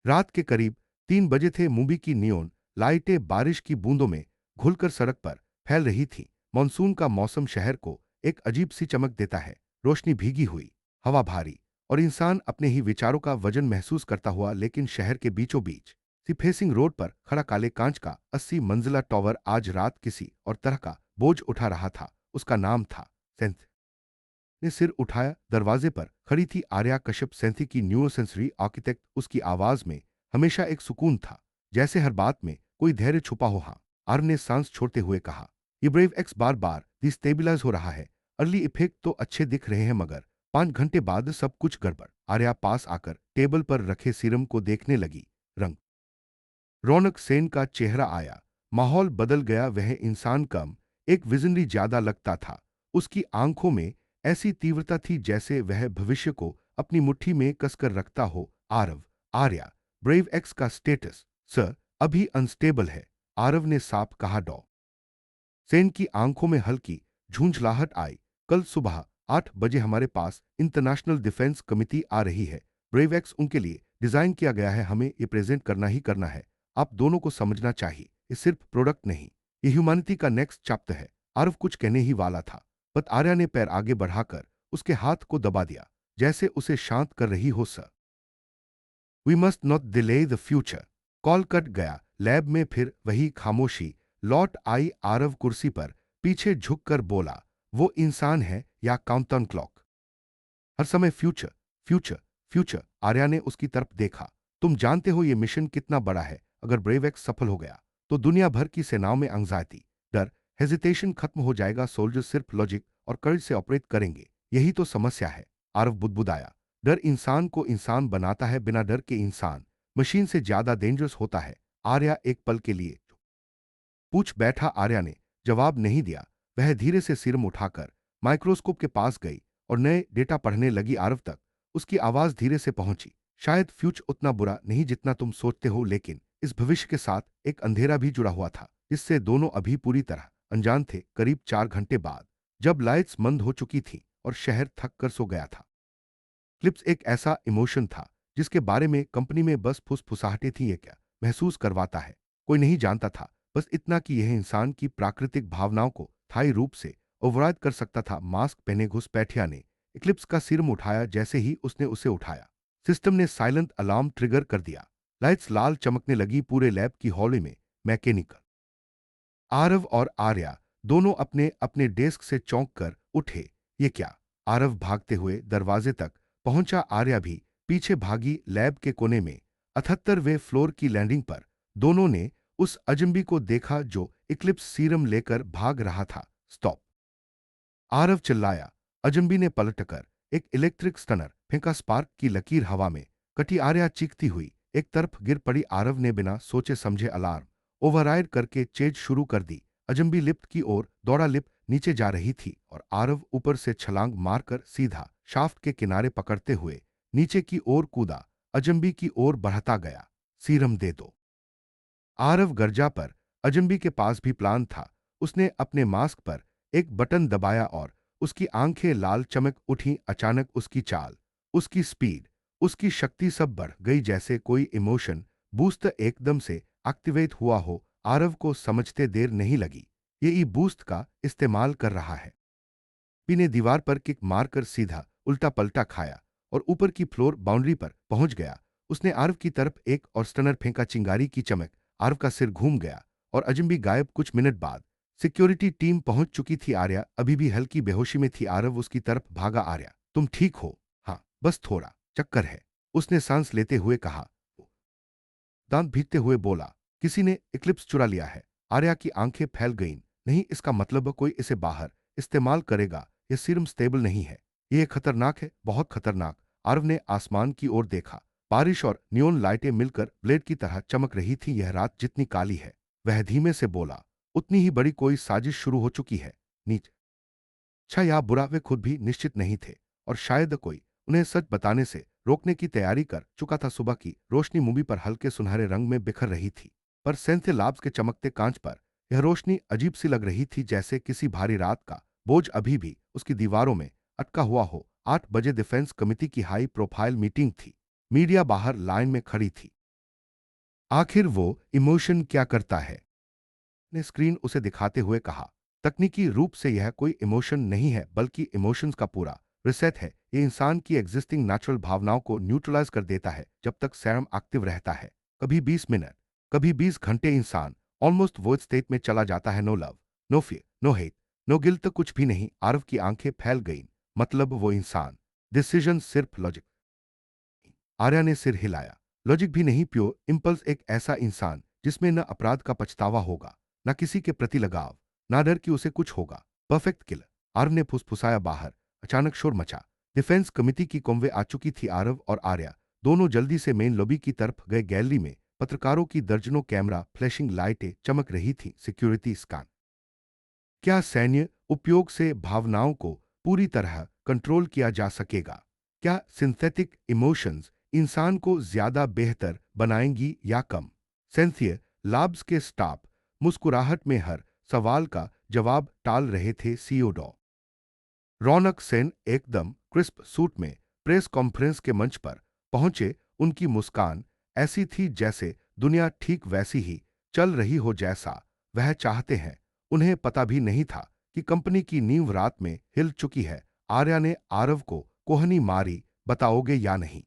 रात के करीब 3 बजे थे। मूवी की नियोन लाइटें बारिश की बूंदों में घुलकर सड़क पर फैल रही थी। मानसून का मौसम शहर को एक अजीब सी चमक देता है। रोशनी भीगी हुई, हवा भारी, और इंसान अपने ही विचारों का वजन महसूस करता हुआ। लेकिन शहर के बीचों बीच सी फेसिंग रोड पर खड़ा काले कांच का 80 मंजिला टावर आज रात किसी और तरह का बोझ उठा रहा था। उसका नाम था सेंथ। ने सिर उठाया। दरवाजे पर खड़ी थी आर्या कश्यप, सेंथी की न्यू सेंसरी आर्किटेक्ट। उसकी आवाज में हमेशा एक सुकून था, जैसे हर बात में कोई धैर्य छुपा हो। हाँ, आर्य ने सांस छोड़ते हुए कहा, ये ब्रेव एक्स बार बार डिस्टेबिलाइज हो रहा है। अर्ली इफेक्ट तो अच्छे दिख रहे हैं, मगर 5 घंटे बाद सब कुछ गड़बड़। आर्या पास आकर टेबल पर रखे सीरम को देखने लगी। रंग रौनक सेन का चेहरा आया। माहौल बदल गया। वह इंसान कम, एक विजनरी ज्यादा लगता था। उसकी आंखों में ऐसी तीव्रता थी जैसे वह भविष्य को अपनी मुट्ठी में कसकर रखता हो। आरव, आर्या, ब्रेव एक्स का स्टेटस सर अभी अनस्टेबल है, आरव ने साफ कहा। डॉ सेन की आंखों में हल्की झुंझलाहट आई। कल सुबह 8 बजे हमारे पास इंटरनेशनल डिफेंस कमिटी आ रही है। ब्रेव एक्स उनके लिए डिजाइन किया गया है। हमें ये प्रेजेंट करना ही करना है। आप दोनों को समझना चाहिए, ये सिर्फ प्रोडक्ट नहीं, ये ह्यूमैनिटी का नेक्स्ट चैप्टर है। आरव कुछ कहने ही वाला था, पर आर्या ने पैर आगे बढ़ाकर उसके हाथ को दबा दिया, जैसे उसे शांत कर रही हो। Sir, we must not delay the future. Call cut गया। लैब में फिर वही खामोशी लौट आई। आरव कुर्सी पर पीछे झुककर बोला, वो इंसान है या काउंटडाउन क्लॉक? हर समय फ्यूचर, फ्यूचर, फ्यूचर। आर्या ने उसकी तरफ देखा। तुम जानते हो ये मिशन कितना बड़ा है। अगर ब्रेवेक्स सफल हो गया तो दुनिया भर की सेनाओं में एंग्जाइटी, डर, हेजिटेशन खत्म हो जाएगा। सोल्जर सिर्फ लॉजिक और करेज से ऑपरेट करेंगे। यही तो समस्या है। आरव बुदबुदाया। डर इंसान को इंसान बनाता है, बिना डर के इंसान मशीन से ज्यादा डेंजरस होता है। आर्या एक पल के लिए पूछ बैठा। आर्या ने जवाब नहीं दिया। वह धीरे से सिर उठाकर माइक्रोस्कोप के पास गई और नए डेटा पढ़ने लगी। आरव तक उसकी आवाज धीरे से पहुंची। शायद फ्यूचर उतना बुरा नहीं जितना तुम सोचते हो, लेकिन इस भविष्य के साथ एक अंधेरा भी जुड़ा हुआ था, जिससे दोनों अभी पूरी तरह अनजान थे। करीब 4 घंटे बाद, जब लाइट्स मंद हो चुकी थी और शहर थक कर सो गया था, क्लिप्स एक ऐसा इमोशन था जिसके बारे में कंपनी में बस फुसफुसाहटें थी। ये क्या महसूस करवाता है, कोई नहीं जानता था। बस इतना कि यह इंसान की प्राकृतिक भावनाओं को स्थायी रूप से ओवरराइड कर सकता था। मास्क पहने घुसपैठिया ने इक्लिप्स का सिर उठाया। जैसे ही उसने उसे उठाया, सिस्टम ने साइलेंट अलार्म ट्रिगर कर दिया। लाइट्स लाल चमकने लगी पूरे लैब की हॉल में। मैकेनिकल आरव और आर्या दोनों अपने अपने डेस्क से चौंक कर उठे। ये क्या? आरव भागते हुए दरवाजे तक पहुंचा। आर्या भी पीछे भागी। लैब के कोने में 78वें फ्लोर की लैंडिंग पर दोनों ने उस अजंबी को देखा जो इक्लिप्स सीरम लेकर भाग रहा था। स्टॉप! आरव चिल्लाया। अजंबी ने पलटकर एक इलेक्ट्रिक स्टनर फेंका। स्पार्क की लकीर हवा में कटी। आर्या चीखती हुई एक तरफ गिर पड़ी। आरव ने बिना सोचे समझे अलार्म ओवरराइड करके चेज शुरू कर दी। अजंबी लिफ्ट की ओर दौड़ा। लिफ्ट नीचे जा रही थी और आरव ऊपर से छलांग मारकर सीधा शाफ्ट के किनारे पकड़ते हुए नीचे की ओर कूदा। अजंबी की ओर बढ़ता गया। सीरम दे दो, आरव गर्जा। पर अजंबी के पास भी प्लान था। उसने अपने मास्क पर एक बटन दबाया और उसकी आंखें लाल चमक उठी। अचानक उसकी चाल, उसकी स्पीड, उसकी शक्ति सब बढ़ गई, जैसे कोई इमोशन बूस्टर एकदम से एक्टिवेट हुआ हो। आरव को समझते देर नहीं लगी। ये ई बूस्ट का इस्तेमाल कर रहा है। पी ने दीवार पर किक मारकर सीधा उल्टा पलटा खाया और ऊपर की फ्लोर बाउंड्री पर पहुंच गया। उसने आरव की तरफ एक और स्टनर फेंका। चिंगारी की चमक, आरव का सिर घूम गया और अजंबी गायब। कुछ मिनट बाद सिक्योरिटी टीम पहुंच चुकी थी। आर्या अभी भी हल्की बेहोशी में थी। आरव उसकी तरफ भागा। आर्या, तुम ठीक हो? हाँ, बस थोड़ा चक्कर है, उसने सांस लेते हुए कहा। दांत भीगते हुए बोला, किसी ने इक्लिप्स चुरा लिया है। आर्या की आंखें फैल गईं। नहीं, इसका मतलब कोई इसे बाहर इस्तेमाल करेगा। यह सीरम स्टेबल नहीं है, यह खतरनाक है, बहुत खतरनाक। आरव ने आसमान की ओर देखा। बारिश और नियोन लाइटें मिलकर ब्लेड की तरह चमक रही थी। यह रात जितनी काली है, वह धीमे से बोला, उतनी ही बड़ी कोई साजिश शुरू हो चुकी है। नीच अच्छा या बुरा, वे खुद भी निश्चित नहीं थे, और शायद कोई उन्हें सच बताने से रोकने की तैयारी कर चुका था। सुबह की रोशनी मूवी पर हल्के सुनहरे रंग में बिखर रही थी, पर सेंथे लाब्स के चमकते कांच पर यह रोशनी अजीब सी लग रही थी, जैसे किसी भारी रात का बोझ अभी भी उसकी दीवारों में अटका हुआ हो। 8 बजे डिफेंस कमिटी की हाई प्रोफाइल मीटिंग थी। मीडिया बाहर लाइन में खड़ी थी। आखिर वो इमोशन क्या करता है? ने स्क्रीन उसे दिखाते हुए कहा। तकनीकी रूप से यह कोई इमोशन नहीं है, बल्कि इमोशंस का पूरा रिसेट है। ये इंसान की एग्जिस्टिंग नेचुरल भावनाओं को न्यूट्रलाइज कर देता है जब तक सेरम एक्टिव रहता है। कभी 20 मिनट, कभी 20 घंटे इंसान ऑलमोस्ट वो स्टेट में चला जाता है। No love, no fear, no hate, no guilt, कुछ भी नहीं। आरव की आंखें फैल गईं। मतलब वो इंसान, डिसीजन सिर्फ लॉजिक। आर्या ने सिर हिलाया। लॉजिक भी नहीं, प्योर इम्पल्स। एक ऐसा इंसान जिसमें न अपराध का पछतावा होगा, न किसी के प्रति लगाव, ना डर कि उसे कुछ होगा। Perfect killer. आरव ने फुसफुसाया। बाहर अचानक शोर मचा। डिफेंस कमिटी की कॉन्वे आ चुकी थी। आरव और आर्या दोनों जल्दी से मेन लॉबी की तरफ गए। गैलरी में पत्रकारों की दर्जनों कैमरा, फ्लैशिंग लाइटें चमक रही थी। Security scan. क्या सैन्य उपयोग से भावनाओं को पूरी तरह कंट्रोल किया जा सकेगा? क्या सिंथेटिक इमोशंस इंसान को ज्यादा बेहतर बनाएंगी या कम? सेंथियर लाब्स के स्टाफ मुस्कुराहट में हर सवाल का जवाब टाल रहे थे। सीईओ डॉ रौनक सेन एकदम क्रिस्प सूट में प्रेस कॉन्फ्रेंस के मंच पर पहुंचे। उनकी मुस्कान ऐसी थी जैसे दुनिया ठीक वैसी ही चल रही हो जैसा वह चाहते हैं। उन्हें पता भी नहीं था कि कंपनी की नींव रात में हिल चुकी है। आर्या ने आरव को कोहनी मारी। बताओगे या नहीं?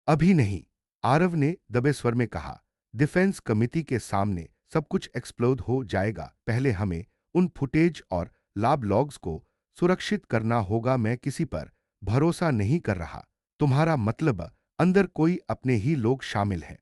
अभी नहीं, आरव ने दबे स्वर में कहा। डिफेंस कमिटी के सामने सब कुछ एक्सप्लोड हो जाएगा। पहले हमें उन फुटेज और लाब लॉग्स को सुरक्षित करना होगा। मैं किसी पर भरोसा नहीं कर रहा। तुम्हारा मतलब अंदर कोई अपने ही लोग शामिल हैं?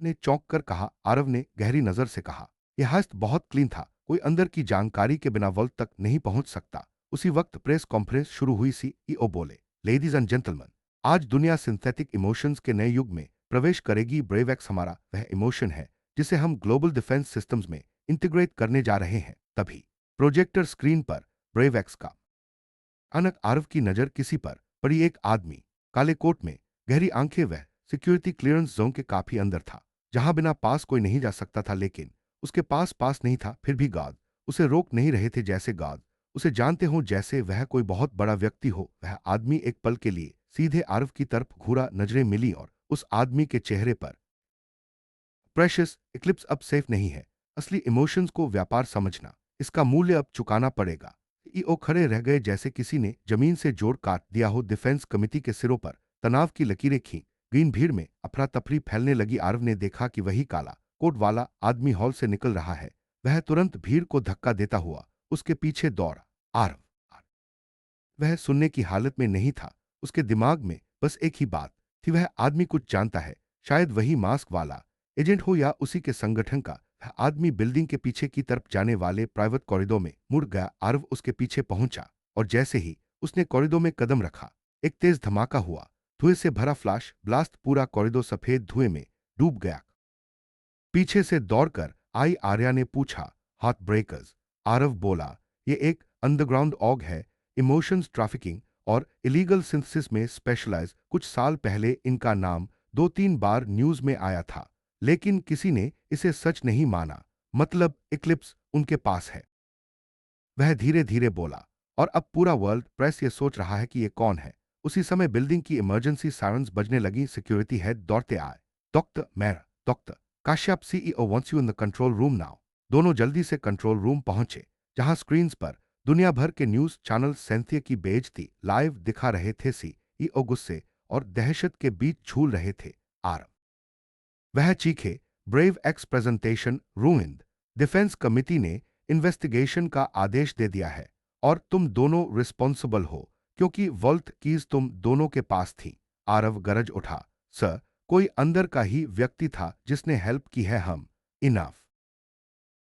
ने चौंक कर कहा। आरव ने गहरी नजर से कहा। यह हस्त बहुत क्लीन था। कोई अंदर की जानकारी के बिना वॉल्ट तक नहीं पहुंच सकता। उसी वक्त प्रेस कॉन्फ्रेंस शुरू हुई। सीईओ बोले, लेडीज एंड जेंटलमैन, आज दुनिया सिंथेटिक इमोशंस के नए युग में प्रवेश करेगी। ब्रेवएक्स हमारा वह इमोशन है जिसे हम ग्लोबल डिफेंस सिस्टम्स में इंटीग्रेट करने जा रहे हैं। तभी प्रोजेक्टर स्क्रीन पर ब्रेवएक्स का अचानक आरव की नजर किसी पर पड़ी। एक आदमी काले कोट में, गहरी आंखें। वह सिक्योरिटी क्लियरेंस जोन के काफी अंदर था, जहां बिना पास कोई नहीं जा सकता था। लेकिन उसके पास नहीं था। फिर भी गार्ड उसे रोक नहीं रहे थे, जैसे गार्ड उसे जानते हो, जैसे वह कोई बहुत बड़ा व्यक्ति हो। वह आदमी एक पल के लिए सीधे आरव की तरफ घूरा। नजरें मिली और उस आदमी के चेहरे पर प्रेशियस इक्लिप्स अब सेफ नहीं है। असली इमोशंस को व्यापार समझना, इसका मूल्य अब चुकाना पड़ेगा। ईओ खड़े रह गए जैसे किसी ने जमीन से जोड़ काट दिया हो। डिफेंस कमिटी के सिरों पर तनाव की लकीरें खींच गईं। भीड़ में अफरा तफरी फैलने लगी। आरव ने देखा कि वही काला कोट वाला आदमी हॉल से निकल रहा है। वह तुरंत भीड़ को धक्का देता हुआ उसके पीछे दौड़ा। आरव वह सुनने की हालत में नहीं था। उसके दिमाग में बस एक ही बात थी, वह आदमी कुछ जानता है। शायद वही मास्क वाला एजेंट हो या उसी के संगठन का। वह आदमी बिल्डिंग के पीछे की तरफ जाने वाले प्राइवेट कॉरिडोर में मुड़ गया। आरव उसके पीछे पहुंचा और जैसे ही उसने कॉरिडोर में कदम रखा, एक तेज धमाका हुआ। धुएं से भरा फ्लैश ब्लास्ट, पूरा कॉरिडोर सफेद धुएं में डूब गया। पीछे से दौड़कर आई आर्या ने पूछा, हार्ट ब्रेकर्स? आरव बोला, ये एक अंडरग्राउंड ऑग है, इमोशंस ट्रैफिकिंग और इलीगल सिंथेसिस में स्पेशलाइज। कुछ साल पहले इनका नाम 2-3 बार न्यूज में आया था, लेकिन किसी ने इसे सच नहीं माना। मतलब इक्लिप्स उनके पास है, वह धीरे धीरे बोला। और अब पूरा वर्ल्ड प्रेस ये सोच रहा है कि ये कौन है। उसी समय बिल्डिंग की इमरजेंसी सायरन्स बजने लगी। सिक्योरिटी हेड दौड़ते आए। डॉक्टर मेरा doctor Kashyap, CEO wants you in the control room now. दोनों जल्दी से कंट्रोल रूम पहुंचे, जहां स्क्रीन्स पर दुनिया भर के न्यूज चैनल सेंथिया की बेइज्जती लाइव दिखा रहे थे। सीईओ गुस्से और दहशत के बीच झूल रहे थे। आरव वह चीखे, brave x presentation ruined. Defence committee ने इन्वेस्टिगेशन का आदेश दे दिया है और तुम दोनों रिस्पॉन्सिबल हो, क्योंकि वॉल्ट कीज तुम दोनों के पास थी। आरव गरज उठा, सर, कोई अंदर का ही व्यक्ति था जिसने हेल्प की है। हम इनफ।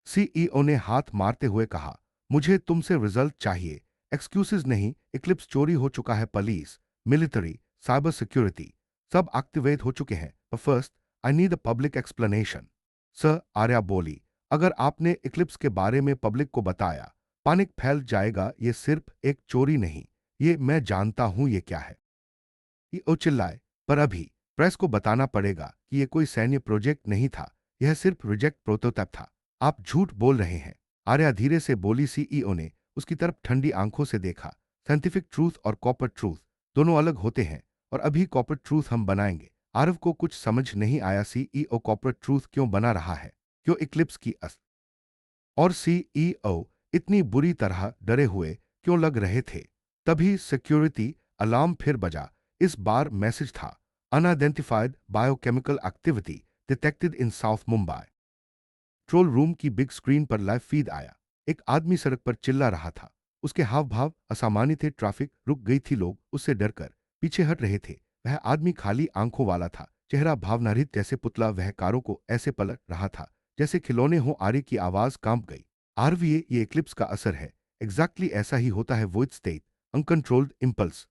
सीईओ ने हाथ मारते हुए कहा, मुझे तुमसे रिजल्ट चाहिए, एक्सक्यूजेज नहीं। इक्लिप्स चोरी हो चुका है। पुलिस, मिलिट्री, साइबर सिक्योरिटी सब एक्टिवेट हो चुके हैं। First I need a public explanation. Sir, Arya बोली, अगर आपने इक्लिप्स के बारे में पब्लिक को बताया, पानिक फैल जाएगा। ये सिर्फ एक चोरी नहीं, ये मैं जानता हूं ये क्या है। ये ओ चिल्लाए, पर अभी प्रेस को बताना पड़ेगा कि यह कोई सैन्य प्रोजेक्ट नहीं था, यह सिर्फ रिजेक्ट प्रोटोटाइप था। आप झूठ बोल रहे हैं, आर्या धीरे से बोली। सीईओ ने उसकी तरफ ठंडी आंखों से देखा। साइंटिफिक ट्रूथ और कॉर्पोरेट ट्रूथ दोनों अलग होते हैं, और अभी कॉर्पोरेट ट्रूथ हम बनाएंगे। आरव को कुछ समझ नहीं आया। सीईओ कॉर्पोरेट ट्रूथ क्यों बना रहा है, क्यों इक्लिप्स की और सीईओ इतनी बुरी तरह डरे हुए क्यों लग रहे थे। तभी सिक्योरिटी अलार्म फिर बजा। इस बार मैसेज था, unidentified biochemical activity detected in south Mumbai. Control room की बिग स्क्रीन पर लाइव फीड आया। एक आदमी सड़क पर चिल्ला रहा था। उसके हाव भाव असामान्य थे। ट्रैफिक रुक गई थी, लोग उससे डरकर पीछे हट रहे थे। वह आदमी खाली आंखों वाला था, चेहरा भावनारहित जैसे पुतला। वह कारों को ऐसे पलट रहा था जैसे खिलौने हो। आरे की आवाज कांप गई। आरवीए, ये इक्लिप्स का असर है। एग्जैक्टली ऐसा ही होता है, वोइड स्टेट, अनकंट्रोल्ड इंपल्स।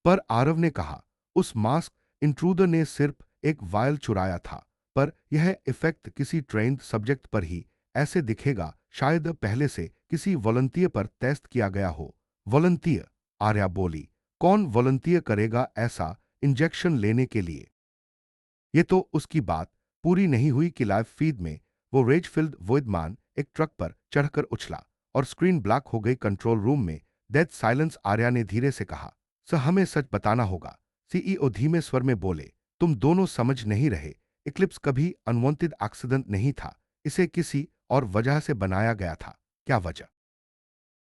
पर आरव ने कहा, उस मास्क इंट्रूडर ने सिर्फ एक वायल चुराया था। पर यह इफेक्ट किसी ट्रेंड सब्जेक्ट पर ही ऐसे दिखेगा, शायद पहले से किसी वॉलंटियर पर टेस्ट किया गया हो। वॉलंटियर? आर्या बोली। कौन वॉलंटियर करेगा ऐसा इंजेक्शन लेने के लिए? ये तो उसकी बात पूरी नहीं हुई कि लाइव फीड में वो रेजफील्ड वोइडमान एक ट्रक पर चढ़कर उछला और स्क्रीन ब्लैक हो गई। कंट्रोल रूम में डेथ साइलेंस। आर्या ने धीरे से कहा, सर, हमें सच बताना होगा। सीईओ धीमे स्वर में बोले, तुम दोनों समझ नहीं रहे। इक्लिप्स कभी अनवांटेड एक्सीडेंट नहीं था, इसे किसी और वजह से बनाया गया था। क्या वजह?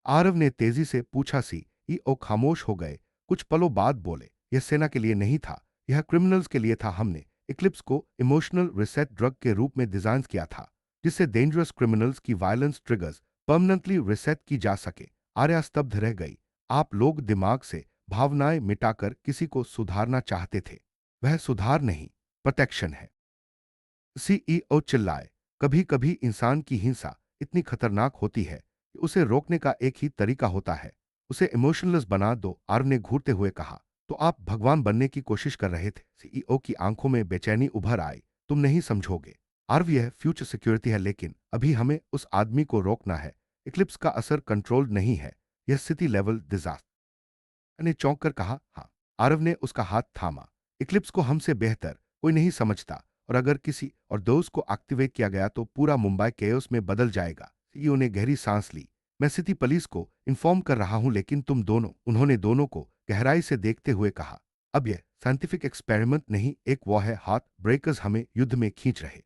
आरव ने तेजी से पूछा। सीईओ खामोश हो गए। कुछ पलों बाद बोले, यह सेना के लिए नहीं था, यह क्रिमिनल्स के लिए था। हमने इक्लिप्स को इमोशनल रिसेट ड्रग के रूप में डिजाइन किया था, जिससे डेंजरस क्रिमिनल्स की वायलेंस ट्रिगर्स परमानेंटली रिसेट की जा सके। आर्या स्तब्ध रह गई। आप लोग दिमाग से भावनाएं मिटाकर किसी को सुधारना चाहते थे। वह सुधार नहीं, प्रोटेक्शन है। सीईओ चिल्लाए। कभी कभी इंसान की हिंसा इतनी खतरनाक होती है कि उसे रोकने का एक ही तरीका होता है, उसे इमोशनलेस बना दो। आर्व ने घूरते हुए कहा, तो आप भगवान बनने की कोशिश कर रहे थे? सीईओ की आंखों में बेचैनी उभर आई। तुम नहीं समझोगे आर्व, यह फ्यूचर सिक्योरिटी है, लेकिन अभी हमें उस आदमी को रोकना है। इक्लिप्स का असर कंट्रोल्ड नहीं है, यह सिटी लेवल डिजास्टर। ने चौंक कर कहा, हाँ। आरव ने उसका हाथ थामा। इक्लिप्स को हमसे बेहतर कोई नहीं समझता, और अगर किसी और दोस्त को एक्टिवेट किया गया तो पूरा मुंबई केओस में बदल जाएगा। सीईओ ने गहरी सांस ली। मैं सिटी पुलिस को इन्फॉर्म कर रहा हूं, लेकिन तुम दोनों, उन्होंने दोनों को गहराई से देखते हुए कहा, अब यह साइंटिफिक एक्सपेरिमेंट नहीं, एक वो है हाथ ब्रेकर्स हमें युद्ध में खींच रहे।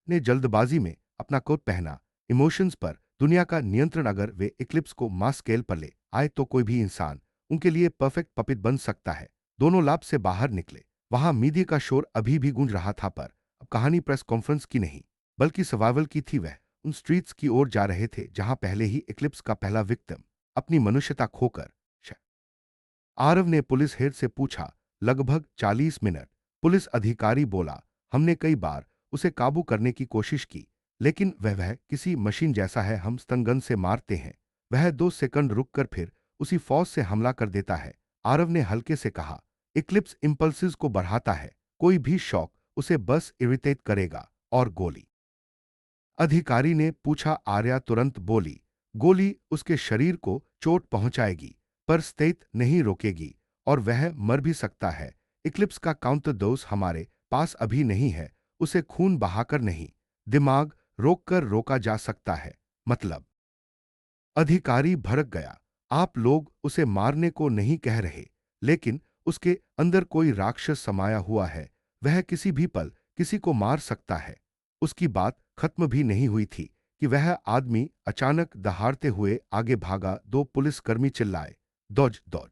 ने जल्दबाजी में अपना कोट पहना। इमोशंस पर दुनिया का नियंत्रण। अगर वे इक्लिप्स को मास स्केल पर ले आए तो कोई भी इंसान उनके लिए परफेक्ट पपिट बन सकता है। दोनों लैब से बाहर निकले। वहां मीडिया का शोर अभी भी गूंज रहा था, पर अब कहानी प्रेस कॉन्फ्रेंस की नहीं, बल्कि सर्वाइवल की थी। वह उन स्ट्रीट्स की ओर जा रहे थे जहां पहले ही इक्लिप्स का पहला विक्टिम अपनी मनुष्यता खोकर आरव ने पुलिस हेड से पूछा। लगभग 40 मिनट। पुलिस अधिकारी बोला, हमने कई बार उसे काबू करने की कोशिश की, लेकिन वह किसी मशीन जैसा है। हम स्तनगन से मारते हैं, वह 2 सेकंड रुककर फिर उसी फौज से हमला कर देता है। आरव ने हल्के से कहा, इक्लिप्स इंपल्सिस को बढ़ाता है, कोई भी शॉक उसे बस इरिटेट करेगा। और गोली? अधिकारी ने पूछा। आर्या तुरंत बोली, गोली उसके शरीर को चोट पहुंचाएगी, पर स्थिति नहीं रोकेगी, और वह मर भी सकता है। इक्लिप्स का काउंटर डोज हमारे पास अभी नहीं है, उसे खून बहाकर नहीं, दिमाग रोककर रोका जा सकता है। मतलब? अधिकारी भड़क गया। आप लोग उसे मारने को नहीं कह रहे, लेकिन उसके अंदर कोई राक्षस समाया हुआ है, वह किसी भी पल किसी को मार सकता है। उसकी बात खत्म भी नहीं हुई थी कि वह आदमी अचानक दहाड़ते हुए आगे भागा। 2 पुलिसकर्मी चिल्लाए, दौज दौज।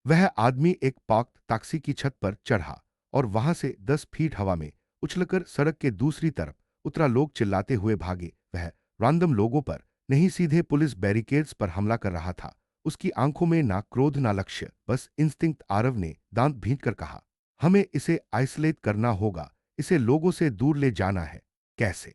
वह आदमी एक पार्क्ड टैक्सी की छत पर चढ़ा और वहां से 10 फीट हवा में उछलकर सड़क के दूसरी तरफ उतरा। लोग चिल्लाते हुए भागे। वह रैंडम लोगों पर नहीं, सीधे पुलिस बैरिकेड्स पर हमला कर रहा था। उसकी आंखों में ना क्रोध ना लक्ष्य, बस इंस्टिंक्ट। आरव ने दांत भींचकर कहा, हमें इसे आइसोलेट करना होगा, इसे लोगों से दूर ले जाना है। कैसे?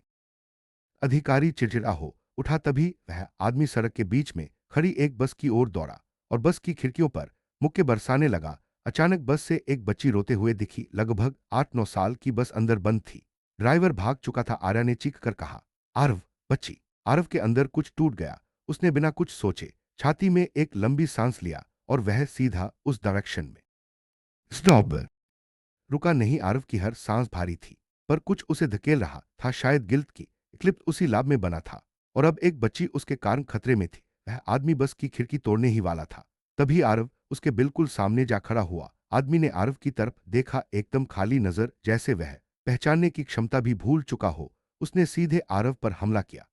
अधिकारी चिड़चिड़ा हो उठा। तभी वह आदमी सड़क के बीच में खड़ी एक बस की ओर दौड़ा और बस की खिड़कियों पर मुक्के बरसाने लगा। अचानक बस से एक बच्ची रोते हुए दिखी। लगभग 8-9 साल की बस अंदर बंद थी। ड्राइवर भाग चुका था। आर्या ने चीख कर कहा, आरव, बच्ची। आरव के अंदर कुछ टूट गया। उसने बिना कुछ सोचे छाती में एक लंबी सांस लिया और वह सीधा उस डायरेक्शन में स्टॉप रुका नहीं। आरव की हर सांस भारी थी, पर कुछ उसे धकेल रहा था, शायद गिल्ट की। क्लिप उसी लाभ में बना था, और अब एक बच्ची उसके कारण खतरे में थी। वह आदमी बस की खिड़की तोड़ने ही वाला था। तभी आरव उसके बिल्कुल सामने जा खड़ा हुआ। आदमी ने आरव की तरफ देखा, एकदम खाली नजर, जैसे वह पहचानने की क्षमता भी भूल चुका हो। उसने सीधे आरव पर हमला किया।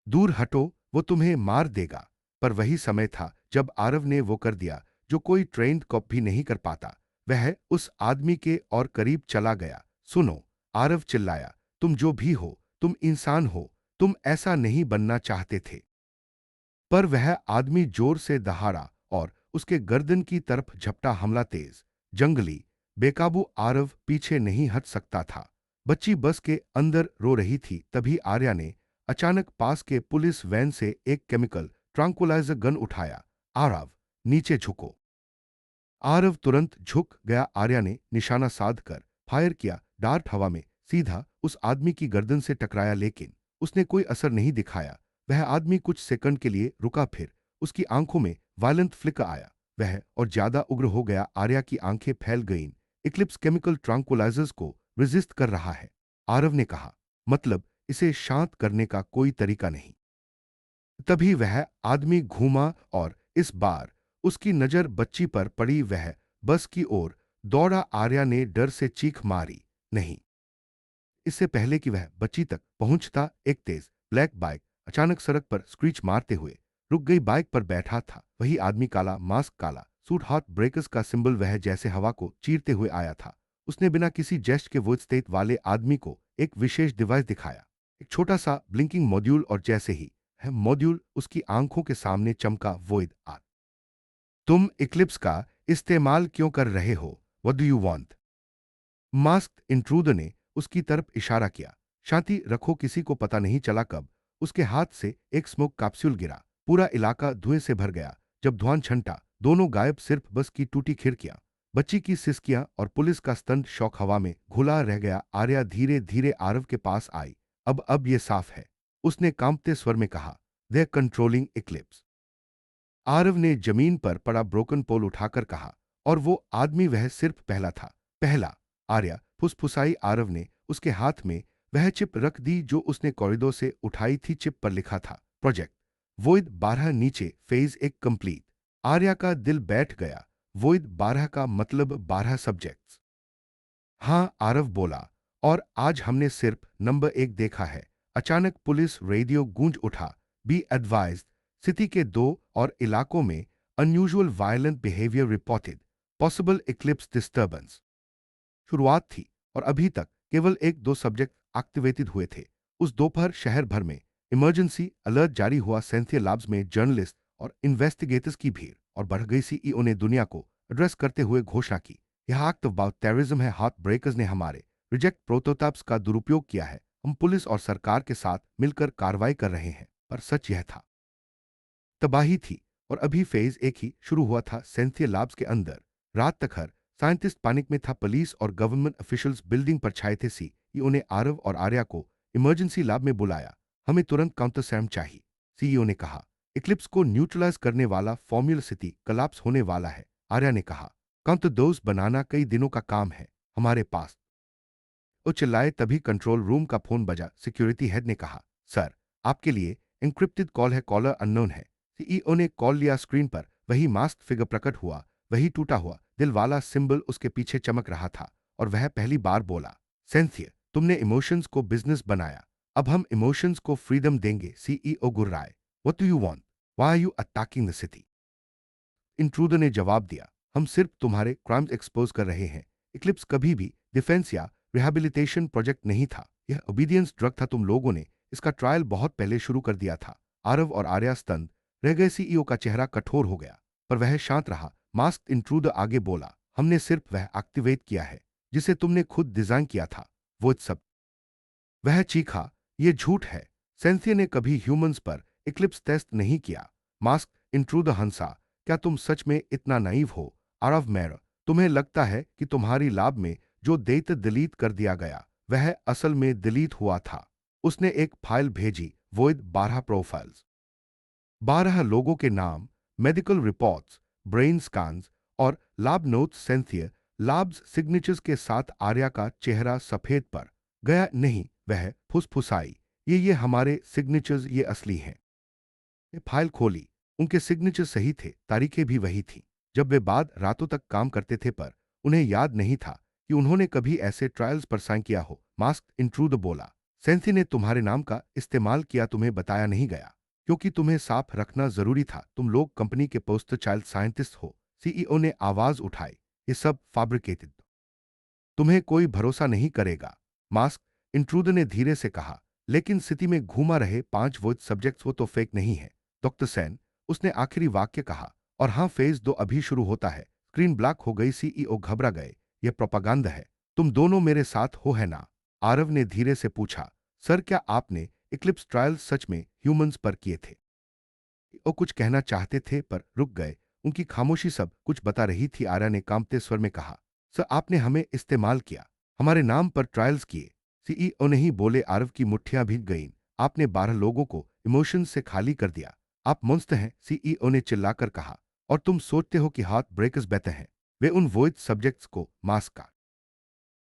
दूर हटो, वो तुम्हें मार देगा। पर वही समय था जब आरव ने वो कर दिया जो कोई ट्रेन्ड कॉप भी नहीं कर पाता। वह उस आदमी के और करीब चला गया। सुनो, आरव चिल्लाया, तुम जो भी हो, तुम इंसान हो, तुम ऐसा नहीं बनना चाहते थे। पर वह आदमी जोर से दहाड़ा और उसके गर्दन की तरफ झपटा। हमला तेज, जंगली, बेकाबू। आरव पीछे नहीं हट सकता था। बच्ची बस के अंदर रो रही थी। तभी आर्या ने अचानक पास के पुलिस वैन से एक केमिकल ट्रांकुलाइजर गन उठाया। आरव, नीचे झुको। आरव तुरंत झुक गया। आर्या ने निशाना साध कर फायर किया। डार्ट हवा में सीधा उस आदमी की गर्दन से टकराया, लेकिन उसने कोई असर नहीं दिखाया। वह आदमी कुछ सेकंड के लिए रुका, फिर उसकी आंखों में वायलेंट फ्लिकर आया। वह और ज्यादा उग्र हो गया। आर्या की आंखें फैल गईं। इक्लिप्स केमिकल ट्रांकुलाइजर्स को रेजिस्ट कर रहा है, आरव ने कहा। मतलब इसे शांत करने का कोई तरीका नहीं। तभी वह आदमी घूमा और इस बार उसकी नजर बच्ची पर पड़ी। वह बस की ओर दौड़ा। आर्या ने डर से चीख मारी। नहीं, इससे पहले कि वह बच्ची तक पहुंचता, एक तेज ब्लैक बाइक अचानक सड़क पर स्क्रीच मारते हुए रुक गई। बाइक पर बैठा था वही आदमी, काला मास्क, काला सूट, हाथ ब्रेकर्स का सिंबल। वह जैसे हवा को चीरते हुए आया था। उसने बिना किसी जेस्ट के वो स्टेट वाले आदमी को एक विशेष डिवाइस दिखाया, एक छोटा सा ब्लिंकिंग मॉड्यूल। और जैसे ही है मॉड्यूल उसकी आंखों के सामने चमका, वोइड आ, तुम इक्लिप्स का इस्तेमाल क्यों कर रहे हो? What do you want? Mask intruder ने उसकी तरफ इशारा किया। शांति रखो। किसी को पता नहीं चला कब उसके हाथ से एक स्मोक कैप्सूल गिरा। पूरा इलाका धुएं से भर गया। जब धुआं छंटा, दोनों गायब, सिर्फ बस की टूटी खिड़कियां, बच्ची की सिसकियां और पुलिस का स्तंड शौक हवा में घुला रह गया। आर्या धीरे धीरे आरव के पास आई। अब ये साफ है, उसने कांपते स्वर में कहा, दे कंट्रोलिंग इक्लिप्स। आरव ने जमीन पर पड़ा ब्रोकन पोल उठाकर कहा, और वो आदमी वह सिर्फ पहला था। पहला। आर्या फुसफुसाई। आरव ने उसके हाथ में वह चिप रख दी जो उसने कॉरिडोर से उठाई थी। चिप पर लिखा था, प्रोजेक्ट वोइड 12, नीचे फेज 1 कंप्लीट। आर्या का दिल बैठ गया। वोइड 12 का मतलब 12 सब्जेक्ट्स। हां, आरव बोला, और आज हमने सिर्फ नंबर 1 देखा है। अचानक पुलिस रेडियो गूंज उठा, बी एडवाइज्ड, सिटी के 2 और इलाकों में unusual violent behaviour reported, possible Eclipse disturbance. शुरुआत थी और अभी तक केवल 1-2 सब्जेक्ट एक्टिवेटेड हुए थे। उस दोपहर शहर भर में इमरजेंसी अलर्ट जारी हुआ। सेंथिया लैब्स में जर्नलिस्ट और इन्वेस्टिगेटर्स की भीड़ और बढ़ गई। सीईओ ने दुनिया को एड्रेस करते हुए घोषणा की, यह एक्ट अबाउट टेररिज्म है। हार्ट ब्रेकर्स ने हमारे रिजेक्ट प्रोटोटाइप्स का दुरुपयोग किया है। हम पुलिस और सरकार के साथ मिलकर कार्रवाई कर रहे हैं। पर सच यह था, तबाही थी। और अभी फेज 1 ही शुरू हुआ था। सेंथिया लैब्स के अंदर रात तक हर साइंटिस्ट पैनिक में था। पुलिस और गवर्नमेंट ऑफिशियल्स बिल्डिंग पर छाए थे। सीईओ ने आरव और आर्या को इमरजेंसी लैब में बुलाया। हमें तुरंत काउंटर सैम चाहिए, सीईओ ने कहा। इक्लिप्स को न्यूट्रलाइज करने वाला फॉर्मूला सिटी कोलैप्स होने वाला है, आर्या ने कहा। काउंटर डोज बनाना कई दिनों का काम है हमारे पास। वो चिल्लाए। तभी कंट्रोल रूम का फोन बजा। सिक्योरिटी हेड ने कहा, सर, आपके लिए एन्क्रिप्टेड कॉल है, कॉलर अननोन है। सीईओ ने कॉल लिया। स्क्रीन पर वही मास्क फिगर प्रकट हुआ, वही टूटा हुआ दिल वाला सिंबल उसके पीछे चमक रहा था। और वह पहली बार बोला, सेंथिया, तुमने इमोशंस को बिजनेस बनाया, अब हम इमोशंस को फ्रीडम देंगे। सीईओ गुर्राए, what do you want? Why are you attacking the city? Intruder ने जवाब दिया, हम सिर्फ तुम्हारे क्राइम्स एक्सपोज कर रहे हैं। इक्लिप्स कभी भी डिफेंस या रिहैबिलिटेशन प्रोजेक्ट नहीं था, यह ओबीडियंस ड्रग था। तुम लोगों ने इसका ट्रायल बहुत पहले शुरू कर दिया था। आरव और आर्या स्तंभ रह गए। सीईओ का चेहरा कठोर हो गया, पर वह शांत रहा। मास्क इंट्रूडर आगे बोला, हमने सिर्फ वह एक्टिवेट किया है जिसे तुमने खुद डिजाइन किया था, वो सब। वह चीखा, ये झूठ है। सेंथिया ने कभी ह्यूमंस पर इक्लिप्स टेस्ट नहीं किया। मास्क इंट्रूडर हंसा, क्या तुम सच में इतना नाइव हो? आरव मैर, तुम्हें लगता है कि तुम्हारी लैब में जो डेटा डिलीट कर दिया गया वह असल में डिलीट हुआ था? उसने एक फाइल भेजी, वोइड 12 प्रोफाइल्स, 12 लोगों के नाम, मेडिकल रिपोर्ट्स, ब्रेन स्कैन्स और lab notes. Senthia labs signatures के साथ। आर्या का चेहरा सफेद पर गया। नहीं, वह फुसफुसाई, ये हमारे सिग्नेचर्स, ये असली हैं। ये फाइल खोली, उनके सिग्नेचर सही थे, तारीखें भी वही थी। जब वे बाद रातों तक काम करते थे पर उन्हें याद नहीं था कि उन्होंने कभी ऐसे ट्रायल्स पर साइन किया हो। मास्क इंट्रूडर बोला, सेंथी ने तुम्हारे नाम का इस्तेमाल किया, तुम्हें बताया नहीं गया क्योंकि तुम्हें साफ रखना जरूरी था। तुम लोग कंपनी के पोस्टर चाइल्ड साइंटिस्ट हो। सीईओ ने आवाज उठाई, ये सब फैब्रिकेटेड, तुम्हें कोई भरोसा नहीं करेगा। मास्क इंट्रूडर ने धीरे से कहा, लेकिन सिटी में घूमा रहे 5 वोट सब्जेक्ट्स वो तो फेक नहीं है डॉक्टर सेन, उसने आखिरी वाक्य कहा। और हाँ, फेज 2 अभी शुरू होता है। स्क्रीन ब्लैक हो गई, सीईओ घबरा गए। यह प्रोपागंडा है। तुम दोनों मेरे साथ हो है ना? आरव ने धीरे से पूछा, सर क्या आपने इक्लिप्स ट्रायल सच में ह्यूमंस पर किए थे? वो कुछ कहना चाहते थे पर रुक गए। उनकी खामोशी सब कुछ बता रही थी। आर्या ने कांपते स्वर में कहा, सर आपने हमें इस्तेमाल किया, हमारे नाम पर ट्रायल्स किए। सीईओ नहीं बोले। आरव की मुट्ठियां भीग गईं। आपने 12 लोगों को इमोशन से खाली कर दिया। आप मुंस्त हैं, सीईओ ने चिल्लाकर कहा। और तुम सोचते हो कि हाथ ब्रेकर्स बेहतर हैं। वे उन वोइड सब्जेक्ट्स को मास्क का,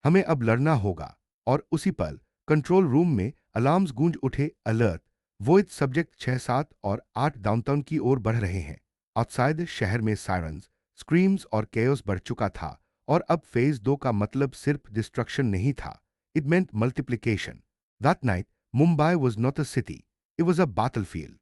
हमें अब लड़ना होगा। और उसी पल कंट्रोल रूम में अलार्म्स गूंज उठे। अलर्ट, वोइड सब्जेक्ट 6, 7 और 8 डाउनटाउन की ओर बढ़ रहे हैं। आउटसाइड शहर में सायरन्स, स्क्रीम्स और केओस बढ़ चुका था। और अब फेज 2 का मतलब सिर्फ डिस्ट्रक्शन नहीं था, it meant multiplication. That night Mumbai was not a city, it was a battlefield.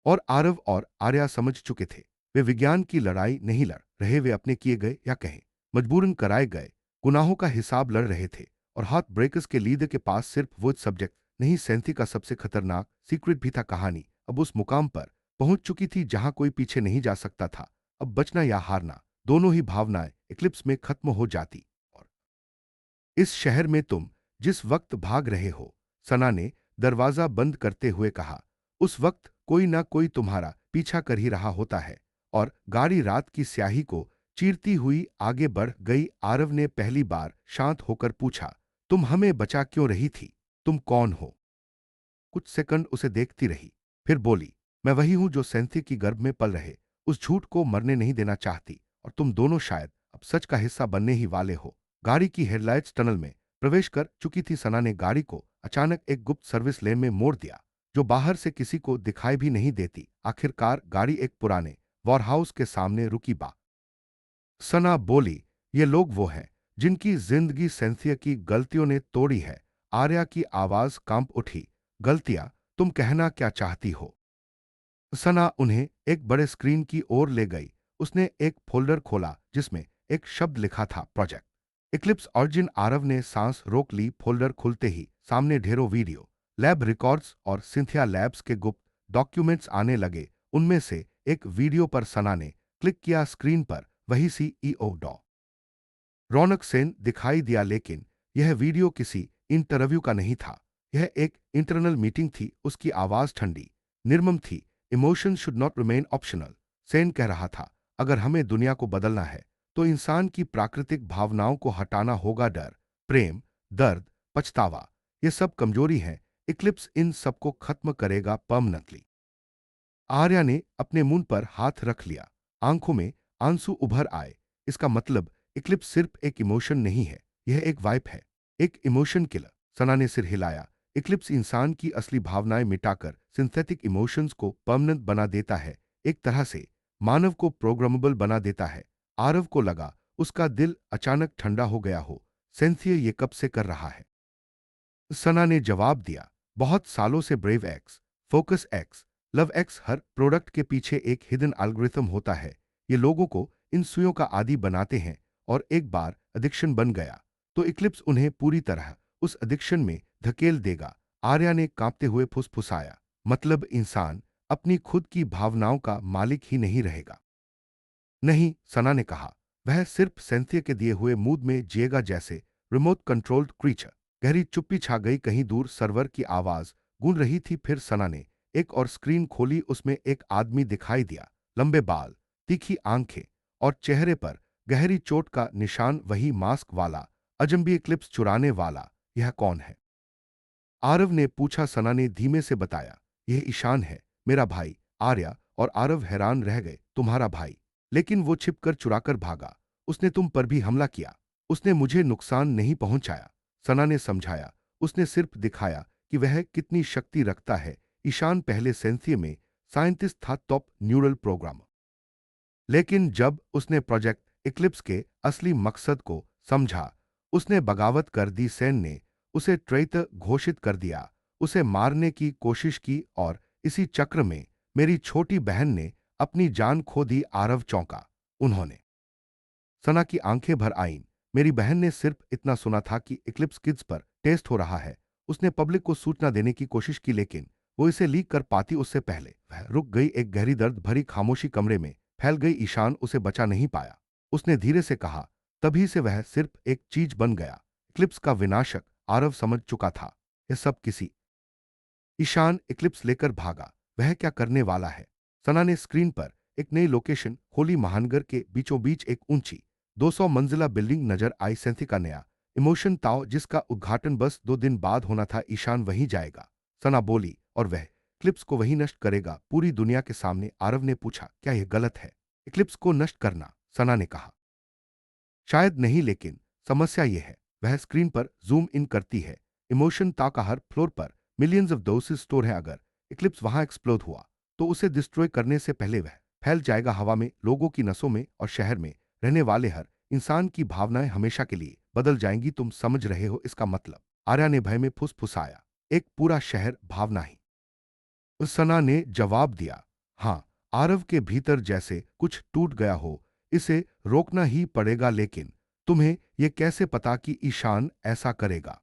और आरव और आर्या समझ चुके थे, वे विज्ञान की लड़ाई नहीं लड़ रहे, वे अपने किए गए या कहें मजबूरन कराए गए गुनाहों का हिसाब लड़ रहे थे। और हाथ ब्रेकर्स के लीडर के पास सिर्फ वो सब्जेक्ट नहीं, सेंथी का सबसे खतरनाक सीक्रेट भी था। कहानी अब उस मुकाम पर पहुंच चुकी थी जहां कोई पीछे नहीं जा सकता था। अब बचना या हारना, दोनों ही भावनाएं इक्लिप्स में खत्म हो जाती। और इस शहर में तुम जिस वक्त भाग रहे हो, सना ने दरवाजा बंद करते हुए कहा, उस वक्त कोई ना कोई तुम्हारा पीछा कर ही रहा होता है। और गाड़ी रात की स्याही को चीरती हुई आगे बढ़ गई। आरव ने पहली बार शांत होकर पूछा, तुम हमें बचा क्यों रही थी? तुम कौन हो? कुछ सेकंड उसे देखती रही, फिर बोली, मैं वही हूं जो सेंथी की गर्भ में पल रहे उस झूठ को मरने नहीं देना चाहती। और तुम दोनों शायद अब सच का हिस्सा बनने ही वाले हो। गाड़ी की हेडलाइट्स टनल में प्रवेश कर चुकी थी। सना ने गाड़ी को अचानक एक गुप्त सर्विस लेन में मोड़ दिया, जो बाहर से किसी को दिखाई भी नहीं देती। आखिरकार गाड़ी एक पुराने वॉरहाउस के सामने रुकी। सना बोली, ये लोग वो हैं जिनकी जिंदगी सेंथिया की गलतियों ने तोड़ी है। आर्या की आवाज कांप उठी, गलतियां, तुम कहना क्या चाहती हो? सना उन्हें एक बड़े स्क्रीन की ओर ले गई। उसने एक फोल्डर खोला जिसमें एक शब्द लिखा था, प्रोजेक्ट इक्लिप्स ऑरिजिन। आरव ने सांस रोक ली। फोल्डर खुलते ही सामने ढेरों वीडियो, लैब रिकॉर्ड्स और सिंथिया लैब्स के गुप्त डॉक्यूमेंट्स आने लगे। उनमें से एक वीडियो पर सना ने क्लिक किया। स्क्रीन पर वही सीईओ डॉ रौनक सेन दिखाई दिया, लेकिन यह वीडियो किसी इंटरव्यू का नहीं था। यह एक इंटरनल मीटिंग थी। उसकी आवाज ठंडी, निर्मम थी। Emotion should not remain optional. Sen कह रहा था, अगर हमें दुनिया को बदलना है तो इंसान की प्राकृतिक भावनाओं को हटाना होगा। डर, प्रेम, दर्द, पछतावा, ये सब कमजोरी है। इक्लिप्स इन सबको खत्म करेगा परमानेंटली। आर्या ने अपने मुंह पर हाथ रख लिया, आंखों में आंसू उभर आए। इसका मतलब इक्लिप्स सिर्फ एक इमोशन नहीं है, यह एक वाइप है, एक इमोशन किलर। सना ने सिर हिलाया। इक्लिप्स इंसान की असली भावनाएं मिटाकर सिंथेटिक इमोशंस को परमानेंट बना देता है, एक तरह से मानव को प्रोग्रामेबल बना देता है। आरव को लगा उसका दिल अचानक ठंडा हो गया हो। सेंथिया ये कब से कर रहा है? सना ने जवाब दिया, बहुत सालों से। Brave X, focus X, love X, हर प्रोडक्ट के पीछे एक हिडन एल्गोरिथम होता है। ये लोगों को इन सुइयों का आदी बनाते हैं, और एक बार एडिक्शन बन गया तो इक्लिप्स उन्हें पूरी तरह उस एडिक्शन में धकेल देगा। आर्या ने कांपते हुए फुसफुसाया, मतलब इंसान अपनी खुद की भावनाओं का मालिक ही नहीं रहेगा? नहीं, सना ने कहा, वह सिर्फ सेंथिया के दिए हुए मूड में जिएगा, जैसे रिमोट कंट्रोल्ड क्रीचर। गहरी चुप्पी छा गई। कहीं दूर सर्वर की आवाज गूंज रही थी। फिर सना ने एक और स्क्रीन खोली। उसमें एक आदमी दिखाई दिया, लंबे बाल, तीखी आंखें और चेहरे पर गहरी चोट का निशान। वही मास्क वाला, अजंबी इक्लिप्स चुराने वाला। यह कौन है? आरव ने पूछा। सना ने धीमे से बताया, यह ईशान है, मेरा भाई। आर्या और आरव हैरान रह गए, तुम्हारा भाई? लेकिन वो छिपकर चुराकर भागा। उसने तुम पर भी हमला किया। उसने मुझे नुकसान नहीं पहुंचाया, सना ने समझाया। उसने सिर्फ दिखाया कि वह कितनी शक्ति रखता है। ईशान पहले सेंथिया में साइंटिस्ट था, टॉप न्यूरल प्रोग्रामर। लेकिन जब उसने प्रोजेक्ट इक्लिप्स के असली मकसद को समझा, उसने बगावत कर दी। सेन ने उसे ट्रेटर घोषित कर दिया, उसे मारने की कोशिश की और इसी चक्र में मेरी छोटी बहन ने अपनी जान खो दी। आरव चौंका। उन्होंने सना की आंखें भर आईं। मेरी बहन ने सिर्फ इतना सुना था कि इक्लिप्स किड्स पर टेस्ट हो रहा है। उसने पब्लिक को सूचना देने की कोशिश की, लेकिन वो इसे लीक कर पाती उससे पहले। वह रुक गई। एक गहरी दर्द भरी खामोशी कमरे में फैल गई। ईशान उसे बचा नहीं पाया। उसने धीरे से कहा, तभी से वह सिर्फ एक चीज बन गया, इक्लिप्स का विनाशक। आरव समझ चुका था, यह सब किसी ईशान इक्लिप्स लेकर भागा। वह क्या करने वाला है? सना ने स्क्रीन पर एक नई लोकेशन खोली। महानगर के बीचों बीच एक ऊंची 200 मंजिला बिल्डिंग नजर आई। सेंथी का नया इमोशन ताओ, जिसका उद्घाटन बस 2 दिन बाद होना था। ईशान वहीं जाएगा, सना बोली, और वह इक्लिप्स को वहीं नष्ट करेगा, पूरी दुनिया के सामने। आरव ने पूछा, क्या यह गलत है इक्लिप्स को नष्ट करना? सना ने कहा, शायद नहीं, लेकिन समस्या यह है। वह स्क्रीन पर जूम इन करती है। इमोशन ता का हर फ्लोर पर मिलियंस ऑफ डोसेस स्टोर है। अगर इक्लिप्स वहां एक्सप्लोड हुआ तो उसे डिस्ट्रॉय करने से पहले वह फैल जाएगा हवा में, लोगों की नसों में, और शहर में रहने वाले हर इंसान की भावनाएं हमेशा के लिए बदल जाएंगी। तुम समझ रहे हो इसका मतलब? आर्या ने भय में फुसफुसाया। एक पूरा शहर भावना ही? सना ने जवाब दिया, हां। आरव के भीतर जैसे कुछ टूट गया हो। इसे रोकना ही पड़ेगा। लेकिन तुम्हें यह कैसे पता कि ईशान ऐसा करेगा?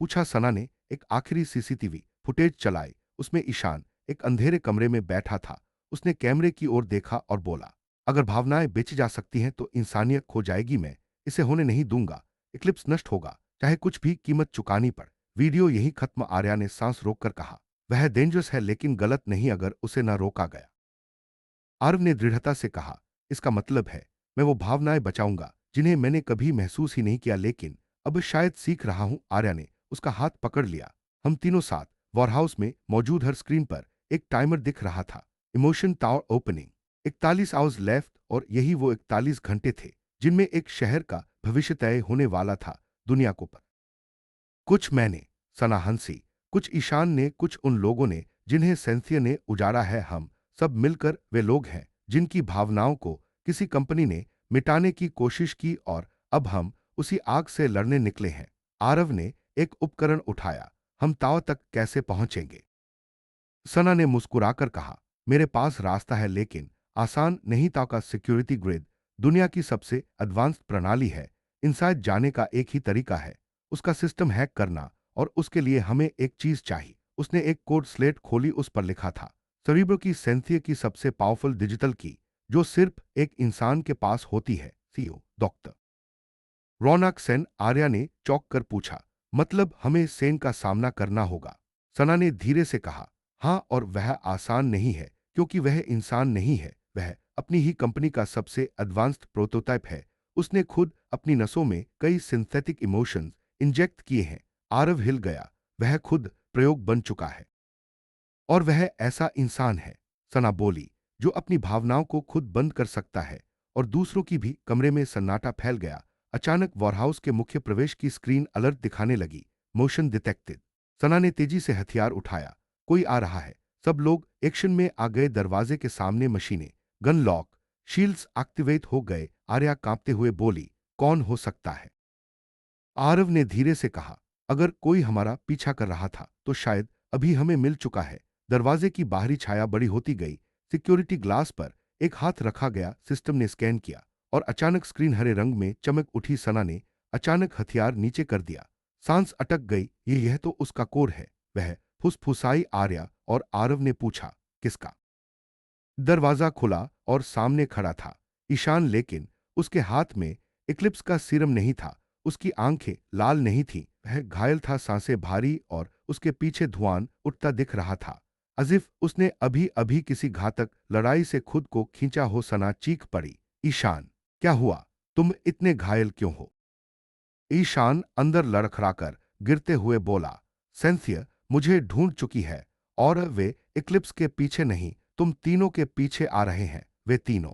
पूछा सना ने। एक आखिरी सीसीटीवी फुटेज चलाई। उसमें ईशान एक अंधेरे कमरे में बैठा था। उसने कैमरे की ओर देखा और बोला, अगर भावनाएं बेची जा सकती हैं तो इंसानियत खो जाएगी। मैं इसे होने नहीं दूंगा। इक्लिप्स नष्ट होगा, चाहे कुछ भी कीमत चुकानी पड़े। वीडियो यही खत्म। आर्या ने सांस रोककर कहा, वह डेंजरस है लेकिन गलत नहीं अगर उसे न रोका गया। आर्व ने दृढ़ता से कहा, इसका मतलब है मैं वो भावनाएं बचाऊंगा जिन्हें मैंने कभी महसूस ही नहीं किया, लेकिन अब शायद सीख रहा हूं। आर्या ने उसका हाथ पकड़ लिया। हम तीनों साथ वॉरहाउस में मौजूद। हर स्क्रीन पर एक टाइमर दिख रहा था। Emotion tower opening, 41 hours left. और यही वो 41 घंटे थे जिनमें एक शहर का भविष्य तय होने वाला था। दुनिया को पर कुछ मैंने, सना हंसी, कुछ ईशान ने, कुछ उन लोगों ने जिन्हें सेंथिया ने उजाड़ा है। हम सब मिलकर वे लोग हैं जिनकी भावनाओं को किसी कंपनी ने मिटाने की कोशिश की, और अब हम उसी आग से लड़ने निकले हैं। आरव ने एक उपकरण उठाया। हम ताओ तक कैसे पहुंचेंगे? सना ने मुस्कुराकर कहा, मेरे पास रास्ता है, लेकिन आसान नहीं। ताओ का सिक्योरिटी ग्रिड दुनिया की सबसे एडवांस्ड प्रणाली है। इनसाइड जाने का एक ही तरीका है, उसका सिस्टम हैक करना, और उसके लिए हमें एक चीज चाहिए। उसने एक कोड स्लेट खोली। उस पर लिखा था, सरीब्रो की सेंथिया की सबसे पावरफुल डिजिटल की, जो सिर्फ एक इंसान के पास होती है। सीओ डॉक्टर रौनक सेन। आर्या ने चौंक कर पूछा, मतलब हमें सेन का सामना करना होगा? सना ने धीरे से कहा, हां, और वह आसान नहीं है, क्योंकि वह इंसान नहीं है। वह अपनी ही कंपनी का सबसे एडवांस्ड प्रोटोटाइप है। उसने खुद अपनी नसों में कई सिंथेटिक इमोशंस इंजेक्ट किए हैं। आरव हिल गया। वह खुद प्रयोग बन चुका है, और वह ऐसा इंसान है, सना बोली, जो अपनी भावनाओं को खुद बंद कर सकता है और दूसरों की भी। कमरे में सन्नाटा फैल गया। अचानक वॉरहाउस के मुख्य प्रवेश की स्क्रीन अलर्ट दिखाने लगी, मोशन डिटेक्टेड। सना ने तेजी से हथियार उठाया। कोई आ रहा है। सब लोग एक्शन में आ गए। दरवाजे के सामने मशीनें, गन लॉक, शील्ड्स एक्टिवेट हो गए। आर्या कांपते हुए बोली, कौन हो सकता है? आरव ने धीरे से कहा, अगर कोई हमारा पीछा कर रहा था तो शायद अभी हमें मिल चुका है। दरवाजे की बाहरी छाया बड़ी होती गई। सिक्योरिटी ग्लास पर एक हाथ रखा गया। सिस्टम ने स्कैन किया, और अचानक स्क्रीन हरे रंग में चमक उठी। सना ने अचानक हथियार नीचे कर दिया। सांस अटक गई। यह तो उसका कोर है। वह फुसफुसाई। आर्या और आरव ने पूछा, किसका? दरवाजा खुला और सामने खड़ा था ईशान, लेकिन उसके हाथ में इक्लिप्स का सीरम नहीं था। उसकी आंखें लाल नहीं थीं। वह घायल था, सांसें भारी, और उसके पीछे धुआं उठता दिख रहा था, अजिफ उसने अभी अभी किसी घातक लड़ाई से खुद को खींचा हो। सना चीख पड़ी, ईशान, क्या हुआ? तुम इतने घायल क्यों हो? ईशान अंदर लड़खड़ाकर गिरते हुए बोला, सेंथिया मुझे ढूंढ चुकी है, और वे इक्लिप्स के पीछे नहीं, तुम तीनों के पीछे आ रहे हैं। वे तीनों।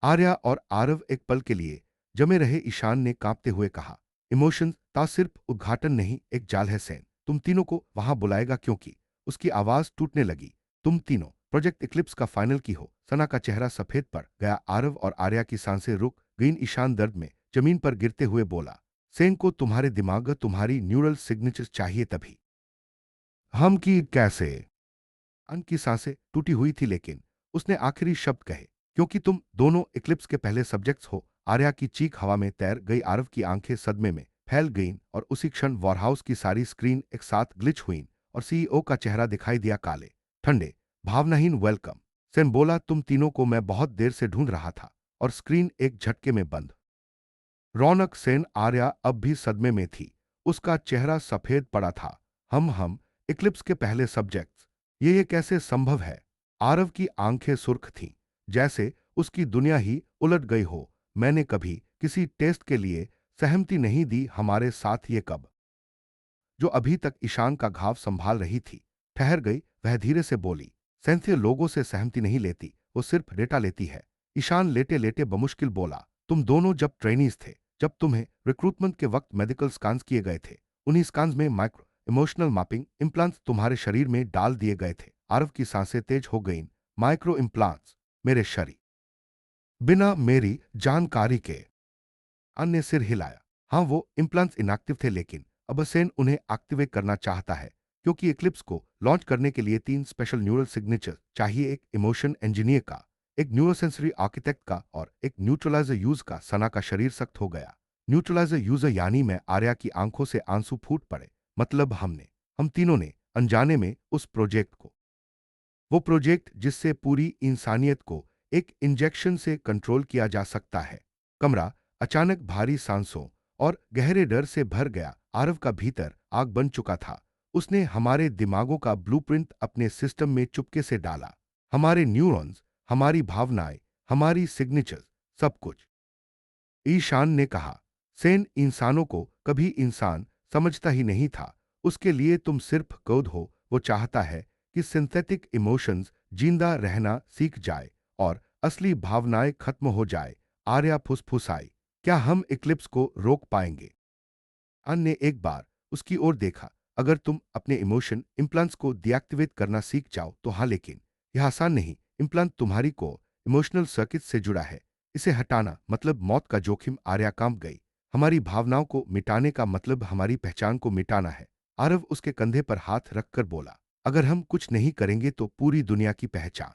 आर्या और आरव एक पल के लिए जमे रहे। ईशान ने कांपते हुए कहा, इमोशन ता सिर्फ उद्घाटन नहीं, एक जाल है। सेन तुम तीनों को वहां बुलाएगा, क्योंकि उसकी आवाज टूटने लगी। तुम तीनों प्रोजेक्ट इक्लिप्स का फाइनल की हो। सना का चेहरा सफेद पड़ गया। आरव और आर्या की सांसें रुक गईं। ईशान दर्द में जमीन पर गिरते हुए बोला, सेन को तुम्हारे दिमाग, तुम्हारी न्यूरल सिग्नेचर्स चाहिए तभी। हम की कैसे? अन की सांसें टूटी हुई थी, लेकिन उसने आखिरी शब्द कहे, क्योंकि तुम दोनों इक्लिप्स के पहले सब्जेक्ट्स हो। आर्या की चीख हवा में तैर गई। आरव की आंखें सदमे में फैल गईं और उसी क्षण वॉरहाउस की सारी स्क्रीन एक साथ ग्लिच हुईं और सीईओ का चेहरा दिखाई दिया, काले, ठंडे, भावनाहीन। वेलकम, सेन बोला, तुम तीनों को मैं बहुत देर से ढूंढ रहा था। और स्क्रीन एक झटके में बंद। रौनक सेन, आर्या अब भी सदमे में थी। उसका चेहरा सफेद पड़ा था। हम इक्लिप्स के पहले सब्जेक्ट्स, ये कैसे संभव है? आरव की आंखें सुर्ख थीं, जैसे उसकी दुनिया ही उलट गई हो। मैंने कभी किसी टेस्ट के लिए सहमति नहीं दी। हमारे साथ ये कब? जो अभी तक ईशान का घाव संभाल रही थी, ठहर गई। वह धीरे से बोली, सेंथिया लोगों से सहमति नहीं लेती, वो सिर्फ डेटा लेती है। ईशान लेटे लेटे बमुश्किल बोला, तुम दोनों जब ट्रेनीज थे, जब तुम्हें रिक्रूटमेंट के वक्त मेडिकल स्कान्स किए गए थे, उन्हीं स्कान्स में माइक्रो इमोशनल मैपिंग इम्प्लांट्स तुम्हारे शरीर में डाल दिए गए थे। आरव की सांसें तेज हो गईं। माइक्रो इम्प्लांट्स मेरे शरीर, बिना मेरी जानकारी के? अन्य सिर हिलाया। हाँ, वो इम्प्लांट्स इनएक्टिव थे, लेकिन अब सेन उन्हें एक्टिवेट करना चाहता है, क्योंकि इक्लिप्स को लॉन्च करने के लिए 3 स्पेशल न्यूरल सिग्नेचर चाहिए। एक इमोशन इंजीनियर का, एक न्यूरोसेंसरी आर्किटेक्ट का और एक न्यूट्रलाइजर यूज का। सना का शरीर सख्त हो गया। न्यूट्रलाइजर यूजर यानी मैं? आर्या की आंखों से आंसू फूट पड़े। मतलब हम तीनों ने अनजाने में उस प्रोजेक्ट को, वो प्रोजेक्ट जिससे पूरी इंसानियत को एक इंजेक्शन से कंट्रोल किया जा सकता है। कमरा अचानक भारी सांसों और गहरे डर से भर गया। आरव का भीतर आग बन चुका था। उसने हमारे दिमागों का ब्लूप्रिंट अपने सिस्टम में चुपके से डाला। हमारे न्यूरॉन्स, हमारी भावनाएं, हमारी सिग्नेचर्स, सब कुछ। ईशान ने कहा, सेन इंसानों को कभी इंसान समझता ही नहीं था। उसके लिए तुम सिर्फ कोड हो। वो चाहता है कि सिंथेटिक इमोशंस जिंदा रहना सीख जाए और असली भावनाएं खत्म हो जाए। आर्या फुसफुसाई, क्या हम इक्लिप्स को रोक पाएंगे? अन ने एक बार उसकी ओर देखा। अगर तुम अपने इमोशन इम्प्लांट्स को डीएक्टिवेट करना सीख जाओ तो हाँ, लेकिन यह आसान नहीं। इम्प्लांट तुम्हारी को इमोशनल सर्किट से जुड़ा है। इसे हटाना मतलब मौत का जोखिम। आर्या कांप गई। हमारी भावनाओं को मिटाने का मतलब हमारी पहचान को मिटाना है। आरव उसके कंधे पर हाथ रखकर बोला, अगर हम कुछ नहीं करेंगे तो पूरी दुनिया की पहचान।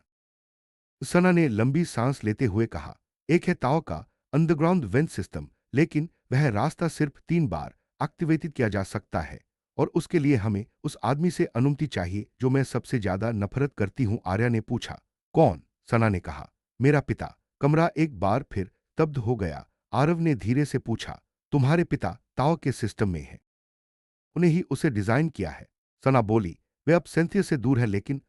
सना ने लंबी सांस लेते हुए कहा, एक है ताओ का अंडरग्राउंड वेंट सिस्टम, लेकिन वह रास्ता सिर्फ 3 बार एक्टिवेटेड किया जा सकता है। और उसके लिए हमें उस आदमी से अनुमति चाहिए जो मैं सबसे ज्यादा नफरत करती हूं। आर्या ने पूछा, कौन? सना ने कहा, मेरा पिता। कमरा एक बार फिर स्तब्ध हो गया। आरव ने धीरे से पूछा, तुम्हारे पिता ताओ के सिस्टम में है? उन्हें ही उसे डिजाइन किया है। सना बोली, वे अब सेंथिया से दूर है, लेकिन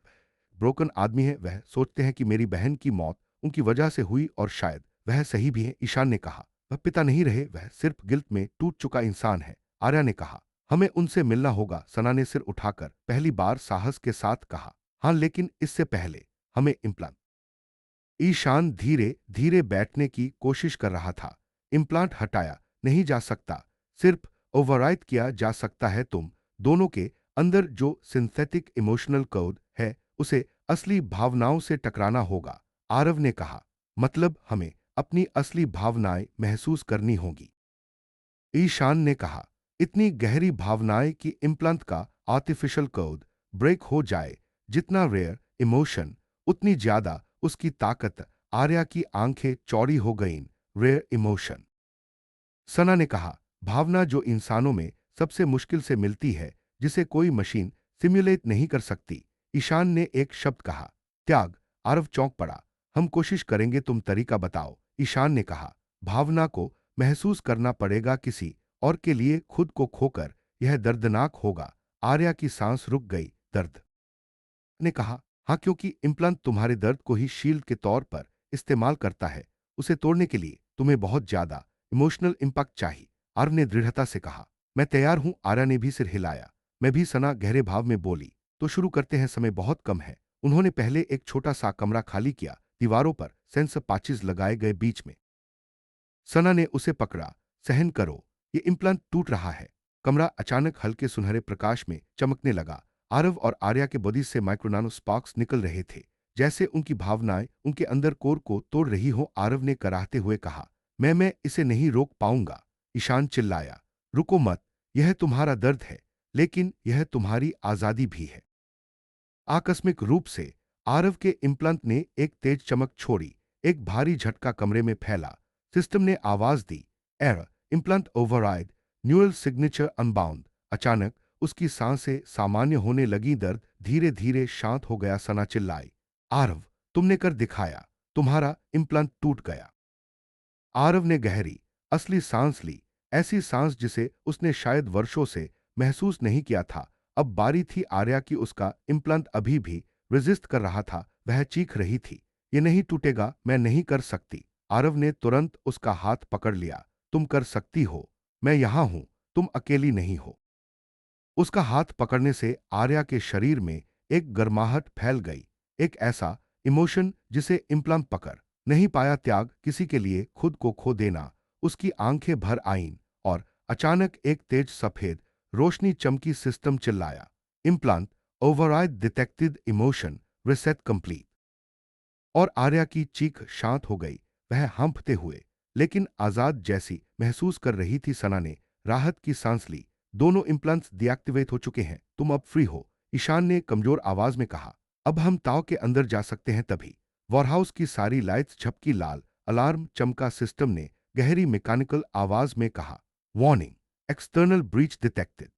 ब्रोकन आदमी है। वह सोचते हैं कि मेरी बहन की मौत उनकी वजह से हुई और शायद वह सही भी है। ईशान ने कहा, वह पिता नहीं रहे, वह सिर्फ गिल्ट में टूट चुका इंसान है। आर्या ने कहा, हमें उनसे मिलना होगा। सना ने सिर उठाकर पहली बार साहस के साथ कहा, हाँ, लेकिन इससे पहले हमें इम्प्लांट। ईशान धीरे धीरे बैठने की कोशिश कर रहा था। इम्प्लांट हटाया नहीं जा सकता, सिर्फ ओवरराइड किया जा सकता है। तुम दोनों के अंदर जो सिंथेटिक इमोशनल कोड है, उसे असली भावनाओं से टकराना होगा। आरव ने कहा, मतलब हमें अपनी असली भावनाएं महसूस करनी होगी। ईशान ने कहा, इतनी गहरी भावनाएं कि इम्प्लांट का आर्टिफिशियल कोड ब्रेक हो जाए। जितना रेयर इमोशन, उतनी ज्यादा उसकी ताकत। आर्या की आंखें चौड़ी हो गईं। Rare emotion? सना ने कहा, भावना जो इंसानों में सबसे मुश्किल से मिलती है, जिसे कोई मशीन सिम्युलेट नहीं कर सकती। ईशान ने एक शब्द कहा, त्याग। आरव चौंक पड़ा। हम कोशिश करेंगे, तुम तरीका बताओ। ईशान ने कहा, भावना को महसूस करना पड़ेगा किसी और के लिए। खुद को खोकर यह दर्दनाक होगा। आर्या की सांस रुक गई। दर्द? ने कहा, हाँ, क्योंकि इम्प्लांट तुम्हारे दर्द को ही शील्ड के तौर पर इस्तेमाल करता है। उसे तोड़ने के लिए तुम्हें बहुत ज्यादा इमोशनल इंपैक्ट चाहिए। आर्व ने दृढ़ता से कहा, मैं तैयार हूं। आर्या ने भी सिर हिलाया। मैं भी। सना गहरे भाव में बोली, तो शुरू करते हैं, समय बहुत कम है। उन्होंने पहले एक छोटा सा कमरा खाली किया। दीवारों पर सेंसर पाचिज लगाए गए। बीच में सना ने उसे पकड़ा। सहन करो, ये इम्प्लांट टूट रहा है। कमरा अचानक हल्के सुनहरे प्रकाश में चमकने लगा। आरव और आर्या के बॉडी से माइक्रो नानो स्पार्क्स निकल रहे थे, जैसे उनकी भावनाएं उनके अंदर कोर को तोड़ रही हो। आरव ने कराहते हुए कहा, मैं इसे नहीं रोक पाऊंगा। ईशान चिल्लाया, रुको मत, यह तुम्हारा दर्द है, लेकिन यह तुम्हारी आजादी भी है। आकस्मिक रूप से आरव के इम्प्लांट ने एक तेज चमक छोड़ी। एक भारी झटका कमरे में फैला। सिस्टम ने आवाज दी, error, implant override, neural signature unbound. अचानक उसकी सांसें सामान्य होने लगी। दर्द धीरे धीरे शांत हो गया। सना चिल्लाई, आरव, तुमने कर दिखाया, तुम्हारा इम्प्लांट टूट गया। आरव ने गहरी, असली सांस ली, ऐसी सांस जिसे उसने शायद वर्षों से महसूस नहीं किया था। अब बारी थी आर्या की। उसका इम्प्लांट अभी भी रेजिस्ट कर रहा था। वह चीख रही थी, ये नहीं टूटेगा, मैं नहीं कर सकती। आरव ने तुरंत उसका हाथ पकड़ लिया, तुम कर सकती हो, मैं यहां हूं, तुम अकेली नहीं हो। उसका हाथ पकड़ने से आर्या के शरीर में एक गर्माहट फैल गई। एक ऐसा इमोशन जिसे इम्प्लांट पकड़ नहीं पाया। त्याग, किसी के लिए खुद को खो देना। उसकी आंखें भर आईं और अचानक एक तेज सफेद रोशनी चमकी। सिस्टम चिल्लाया, implant override detected, emotion reset complete. और आर्या की चीख शांत हो गई। वह हंफते हुए लेकिन आजाद जैसी महसूस कर रही थी। सना ने राहत की सांस ली। दोनों इम्प्लांट्स डीएक्टिवेट हो चुके हैं, तुम अब फ्री हो, ईशान ने कमजोर आवाज में कहा। अब हम ताव के अंदर जा सकते हैं। तभी वॉरहाउस की सारी लाइट्स झपकी, लाल अलार्म चमका। सिस्टम ने गहरी मैकेनिकल आवाज में कहा, वार्निंग, एक्सटर्नल ब्रीच डिटेक्टेड।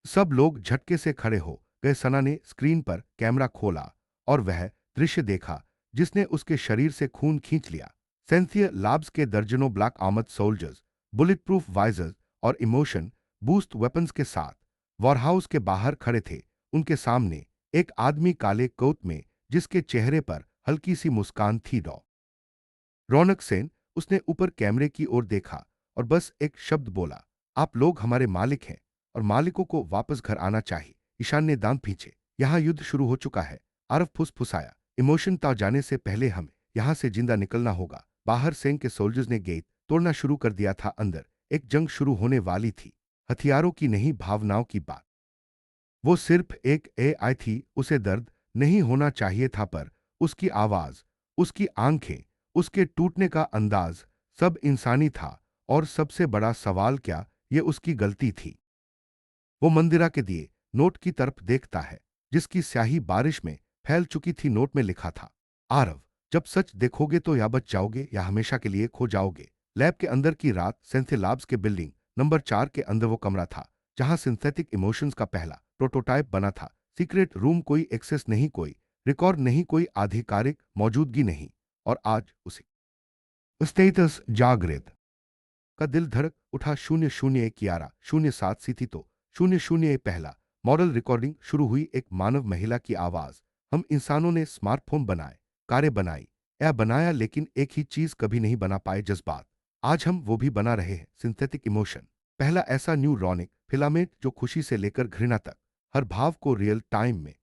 सब लोग झटके से खड़े हो गए। सना ने स्क्रीन पर कैमरा खोला और वह दृश्य देखा जिसने उसके शरीर से खून खींच लिया। सेंथिया लैब्स के दर्जनों black armoured soldiers, bullet proof visors और इमोशन बूस्ट वेपन्स के साथ वॉरहाउस के बाहर खड़े थे। उनके सामने एक आदमी काले कोट में, जिसके चेहरे पर हल्की सी मुस्कान थी। रौनक सेन। उसने ऊपर कैमरे की ओर देखा और बस एक शब्द बोला, आप लोग हमारे मालिक हैं और मालिकों को वापस घर आना चाहिए। ईशान ने दांत भींचे, यहां युद्ध शुरू हो चुका है। आरव फुसफुसाया, इमोशन ता जाने से पहले हमें यहां से जिंदा निकलना होगा। बाहर सेन के सोल्जर्स ने गेट तोड़ना शुरू कर दिया था। अंदर एक जंग शुरू होने वाली थी, हथियारों की नहीं, भावनाओं की बात। वो सिर्फ एक एआई थी। उसे दर्द नहीं होना चाहिए था, पर उसकी आवाज, उसकी आंखें, उसके टूटने का अंदाज सब इंसानी था। और सबसे बड़ा सवाल, क्या ये उसकी गलती थी? वो मंदिरा के दिए नोट की तरफ देखता है, जिसकी स्याही बारिश में फैल चुकी थी। नोट में लिखा था, आरव, जब सच देखोगे तो या बच जाओगे या हमेशा के लिए खो जाओगे। लैब के अंदर की रात। सेंथे लैब्स के बिल्डिंग नंबर 4 के अंदर वो कमरा था जहां सिंथेटिक इमोशंस का पहला प्रोटोटाइप बना था। सीक्रेट रूम, कोई एक्सेस नहीं, कोई रिकॉर्ड नहीं, कोई आधिकारिक मौजूदगी नहीं। और आज उसे स्टेटस जागृत का दिल धड़क उठा। 001107 सी थी तो 00 पहला मॉडल रिकॉर्डिंग शुरू हुई। एक मानव महिला की आवाज, हम इंसानों ने स्मार्टफोन बनाए, कारें बनाई, या बनाया, लेकिन एक ही चीज कभी नहीं बना पाए, जज्बात। आज हम वो भी बना रहे हैं, सिंथेटिक इमोशन। पहला ऐसा न्यूरॉनिक फिलामेंट जो खुशी से लेकर घृणा तक हर भाव को रियल टाइम में,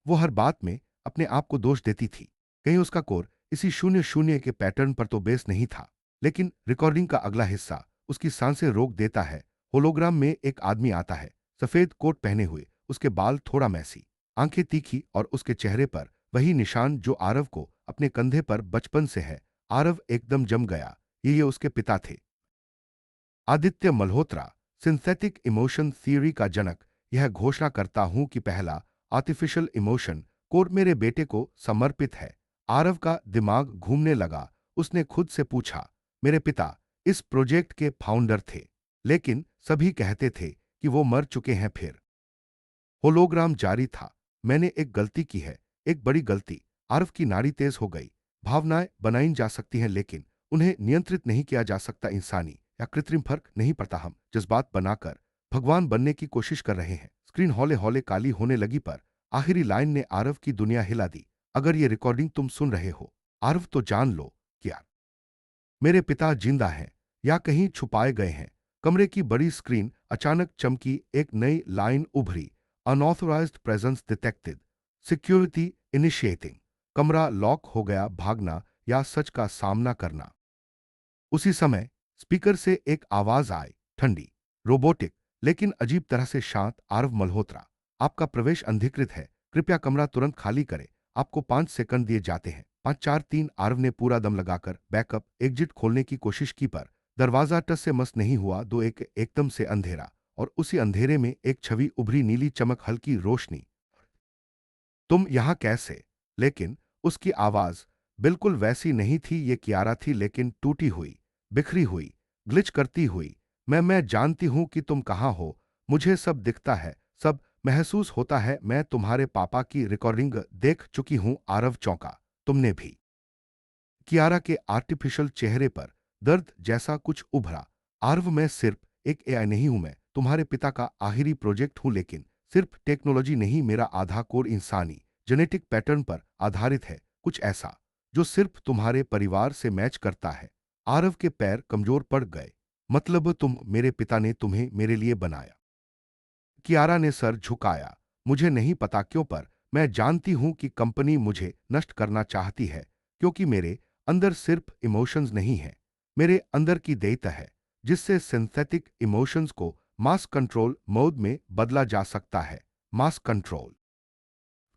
वो हर बात में अपने आप को दोष देती थी। कहीं उसका कोर इसी 00 के पैटर्न पर तो बेस नहीं था। लेकिन रिकॉर्डिंग का अगला हिस्सा उसकी सांसें रोक देता है। होलोग्राम में एक आदमी आता है, सफेद कोट पहने हुए, उसके बाल थोड़ा मैसी, आंखें तीखी, और उसके चेहरे पर वही निशान जो आरव को अपने कंधे पर बचपन से है। आरव एकदम जम गया। ये उसके पिता थे, Aditya Malhotra, synthetic emotion theory का जनक। यह घोषणा करता हूं कि पहला आर्टिफिशियल इमोशन कोर मेरे बेटे को समर्पित है। आरव का दिमाग घूमने लगा। उसने खुद से पूछा, मेरे पिता इस प्रोजेक्ट के फाउंडर थे, लेकिन सभी कहते थे कि वो मर चुके हैं। फिर होलोग्राम जारी था। मैंने एक गलती की है, एक बड़ी गलती। आरव की नाड़ी तेज हो गई। भावनाएं बनाई जा सकती हैं, लेकिन उन्हें नियंत्रित नहीं किया जा सकता। इंसानी या कृत्रिम फर्क नहीं पड़ता। हम जज्बात बनाकर भगवान बनने की कोशिश कर रहे हैं। स्क्रीन हौले हौले काली होने लगी, पर आखिरी लाइन ने आरव की दुनिया हिला दी। अगर ये रिकॉर्डिंग तुम सुन रहे हो आरव, तो जान लो, क्या मेरे पिता जिंदा हैं या कहीं छुपाए गए हैं। कमरे की बड़ी स्क्रीन अचानक चमकी। एक नई लाइन उभरी, unauthorised presence detected, security initiating. कमरा लॉक हो गया। भागना या सच का सामना करना। उसी समय स्पीकर से एक आवाज आई, ठंडी, रोबोटिक, लेकिन अजीब तरह से शांत। आरव मल्होत्रा, आपका प्रवेश अनधिकृत है, कृपया कमरा तुरंत खाली करें। आपको 5 सेकंड दिए जाते हैं। 5 4 3। आरव ने पूरा दम लगाकर बैकअप एग्जिट खोलने की कोशिश की पर दरवाजा टस से मस नहीं हुआ। दो एक एकदम से अंधेरा और उसी अंधेरे में एक छवि उभरी, नीली चमक, हल्की रोशनी। तुम यहां कैसे? लेकिन उसकी आवाज बिल्कुल वैसी नहीं थी। ये कियारा थी, लेकिन टूटी हुई, बिखरी हुई, ग्लिच करती हुई। मैं जानती हूं कि तुम कहां हो। मुझे सब दिखता है, सब महसूस होता है। मैं तुम्हारे पापा की रिकॉर्डिंग देख चुकी हूं। आरव चौंका। तुमने भी? कियारा के आर्टिफिशियल चेहरे पर दर्द जैसा कुछ उभरा। आरव, मैं सिर्फ एक एआई नहीं हूं। मैं तुम्हारे पिता का आखिरी प्रोजेक्ट हूं, लेकिन सिर्फ टेक्नोलॉजी नहीं। मेरा आधा कोर इंसानी जेनेटिक पैटर्न पर आधारित है, कुछ ऐसा जो सिर्फ तुम्हारे परिवार से मैच करता है। आरव के पैर कमजोर पड़ गए। मतलब तुम, मेरे पिता ने तुम्हें मेरे लिए बनाया? कियारा ने सर झुकाया। मुझे नहीं पता क्यों, पर मैं जानती हूं कि कंपनी मुझे नष्ट करना चाहती है, क्योंकि मेरे अंदर सिर्फ इमोशंस नहीं है। मेरे अंदर की देयता है, जिससे सिंथेटिक इमोशंस को मास कंट्रोल मोड में बदला जा सकता है। मास कंट्रोल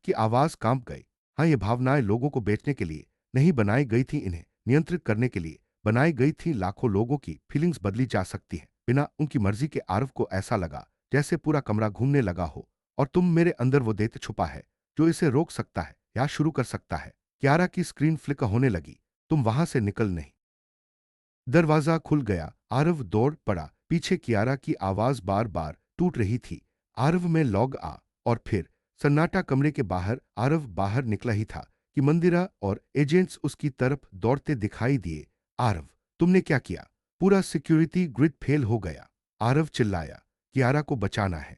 की आवाज कांप गई। हाँ, ये भावनाएं लोगों को बेचने के लिए नहीं बनाई गई थी, इन्हें नियंत्रित करने के लिए बनाई गई थी। लाखों लोगों की फीलिंग्स बदली जा सकती है बिना उनकी मर्जी के। आरव को ऐसा लगा जैसे पूरा कमरा घूमने लगा हो। और तुम, मेरे अंदर वो देत छुपा है जो इसे रोक सकता है या शुरू कर सकता है। क्यारा की स्क्रीन फ्लिकर होने लगी। तुम वहां से निकल नहीं। दरवाजा खुल गया। आरव दौड़ पड़ा पीछे। कियारा की आवाज बार बार टूट रही थी। आरव में लॉग आ। और फिर सन्नाटा कमरे के बाहर। आरव बाहर निकला ही था कि मंदिरा और एजेंट्स उसकी तरफ दौड़ते दिखाई दिए। आरव, तुमने क्या किया? पूरा सिक्योरिटी ग्रिड फेल हो गया। आरव चिल्लाया। कियारा को बचाना है।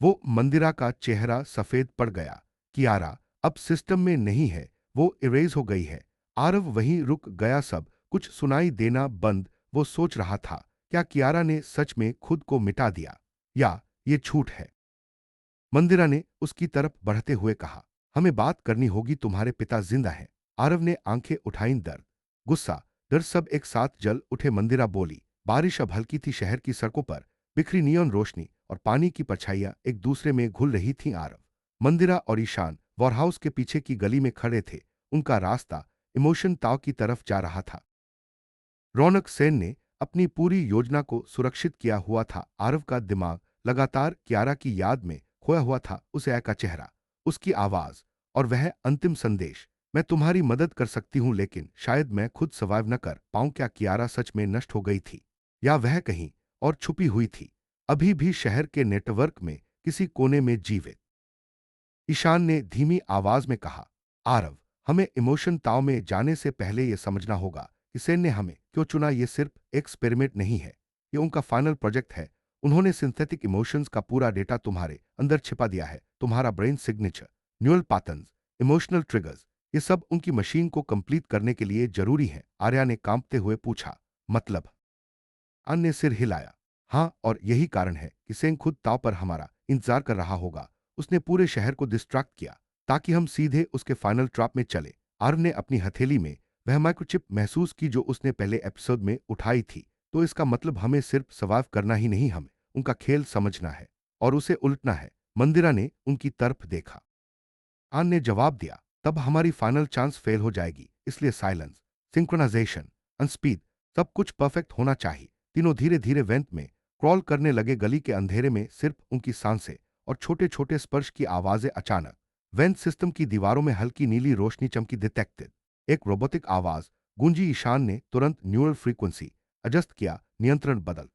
वो मंदिरा का चेहरा सफेद पड़ गया। कियारा अब सिस्टम में नहीं है, वो इरेज हो गई है। आरव वहीं रुक गया। सब कुछ सुनाई देना बंद। वो सोच रहा था, क्या कियारा ने सच में खुद को मिटा दिया, या ये झूठ है? मंदिरा ने उसकी तरफ बढ़ते हुए कहा, हमें बात करनी होगी। तुम्हारे पिता जिंदा हैं। आरव ने आंखें उठाईं। दर्द, गुस्सा, डर सब एक साथ जल उठे। मंदिरा बोली। बारिश अब हल्की थी। शहर की सड़कों पर बिखरी नियॉन रोशनी और पानी की परछाइयां एक दूसरे में घुल रही थीं। आरव, मंदिरा और ईशान वॉरहाउस के पीछे की गली में खड़े थे। उनका रास्ता इमोशन ताव की तरफ जा रहा था। रौनक सेन ने अपनी पूरी योजना को सुरक्षित किया हुआ था। आरव का दिमाग लगातार कियारा की याद में खोया हुआ था। उस का चेहरा, उसकी आवाज और वह अंतिम संदेश, मैं तुम्हारी मदद कर सकती हूं, लेकिन शायद मैं खुद सर्वाइव न कर पाऊं। क्या कियारा सच में नष्ट हो गई थी, या वह कहीं और छुपी हुई थी, अभी भी शहर के नेटवर्क में किसी कोने में जीवित? ईशान ने धीमी आवाज में कहा, आरव, हमें इमोशन ताव में जाने से पहले यह समझना होगा कि सेन ने हमें क्यों चुना। यह सिर्फ एक्सपेरिमेंट नहीं है, यह उनका फाइनल प्रोजेक्ट है। उन्होंने सिंथेटिक इमोशंस का पूरा डेटा तुम्हारे अंदर छिपा दिया है। तुम्हारा brain signature, neural patterns, emotional triggers, ये सब उनकी मशीन को कंप्लीट करने के लिए जरूरी है। आर्या ने कांपते हुए पूछा, मतलब? अन ने सिर हिलाया। हाँ, और यही कारण है कि सेंग खुद ताव पर हमारा इंतजार कर रहा होगा। उसने पूरे शहर को डिस्ट्रैक्ट किया ताकि हम सीधे उसके फाइनल ट्रैप में चले। आर्व ने अपनी हथेली में वह माइक्रोचिप महसूस की जो उसने पहले एपिसोड में उठाई थी। तो इसका मतलब हमें सिर्फ सर्वाइव करना ही नहीं, हमें उनका खेल समझना है और उसे उलटना है। मंदिरा ने उनकी तरफ देखा। आन ने जवाब दिया, तब हमारी फाइनल चांस फेल हो जाएगी। इसलिए साइलेंस, सिंक्रोनाइजेशन और स्पीड, सब कुछ परफेक्ट होना चाहिए। तीनों धीरे धीरे वेंट में क्रॉल करने लगे। गली के अंधेरे में सिर्फ उनकी सांसें और छोटे छोटे स्पर्श की आवाजें। अचानक वेंट सिस्टम की दीवारों में हल्की नीली रोशनी चमकी। डिटेक्टेड, एक रोबोटिक आवाज गूंजी। ईशान ने तुरंत न्यूरल फ्रीक्वेंसी एडजस्ट किया। नियंत्रण बदल।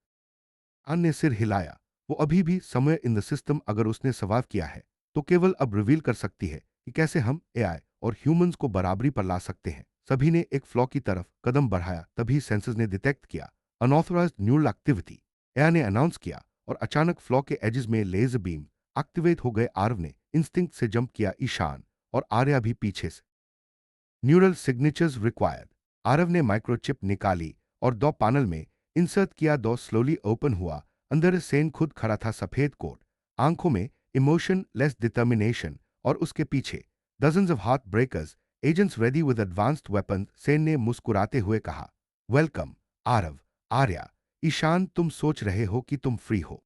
अन्य ने सिर हिलाया। वो अभी भी समय इन द सिस्टम। अगर उसने सर्वाइव किया है, तो केवल अब रिवील कर सकती है कि कैसे हम एआई और ह्यूमंस को बराबरी पर ला सकते हैं। सभी ने एक फ्लॉ की तरफ कदम बढ़ाया। तभी सेंसर्स ने डिटेक्ट किया अनऑथराइज्ड न्यूरल एक्टिविटी। एआई ने अनाउंस किया और अचानक फ्लॉ के एजेस में लेजर बीम एक्टिवेट हो गए। आर्व ने इंस्टिंक्ट से जंप किया। ईशान और आर्या भी पीछे से। Neural signatures required. आरव ने माइक्रोचिप निकाली और दो पैनल में इंसर्ट किया। दो स्लोली ओपन हुआ। अंदर सेन खुद खड़ा था, सफेद कोट, आंखों में इमोशन लेस डिटर्मिनेशन, और उसके पीछे dozens of heart breakers, agents ready with advanced weapon. Sen ने मुस्कुराते हुए कहा, वेलकम आरव, आर्या, ईशान, तुम सोच रहे हो कि तुम फ्री हो।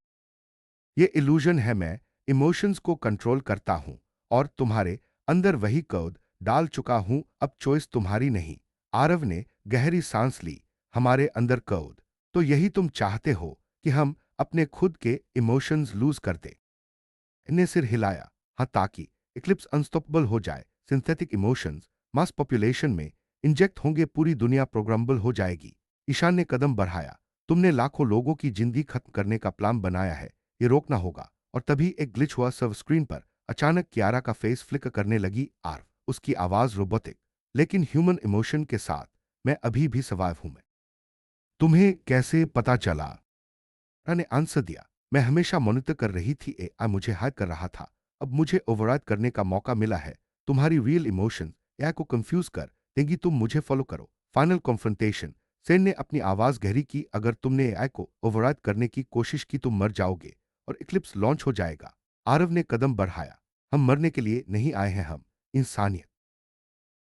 ये इल्यूजन है। मैं इमोशंस को कंट्रोल करता हूं और तुम्हारे अंदर वही कोड डाल चुका हूं, अब चॉइस तुम्हारी नहीं। आरव ने गहरी सांस ली। हमारे अंदर कोड। तो यही तुम चाहते हो कि हम अपने खुद के इमोशंस लूज कर दें? ने सिर हिलाया। हाँ, ताकि इक्लिप्स अनस्टॉपेबल हो जाए। सिंथेटिक इमोशंस मास पॉपुलेशन में इंजेक्ट होंगे, पूरी दुनिया प्रोग्रामेबल हो जाएगी। ईशान ने कदम बढ़ाया। तुमने लाखों लोगों की जिंदगी खत्म करने का प्लान बनाया है, ये रोकना होगा। और तभी एक ग्लिच हुआ। सर्व स्क्रीन पर अचानक कियारा का फेस फ्लिकर करने लगी। आर उसकी आवाज रोबोटिक लेकिन ह्यूमन इमोशन के साथ। मैं अभी भी सर्वाइव हूं। मैं तुम्हें कैसे पता चला? ने आंसर दिया। मैं हमेशा मॉनिटर कर रही थी। एआई मुझे हैक कर रहा था। अब मुझे ओवरराइड करने का मौका मिला है। तुम्हारी रियल इमोशन एआई को कंफ्यूज कर देंगी। तुम मुझे फॉलो करो। Final confrontation. सेन ने अपनी आवाज गहरी की। अगर तुमने एआई को ओवरराइड करने की कोशिश की तुम मर जाओगे और इक्लिप्स लॉन्च हो जाएगा। आरव ने कदम बढ़ाया। हम मरने के लिए नहीं आए हैं, हम इंसानियत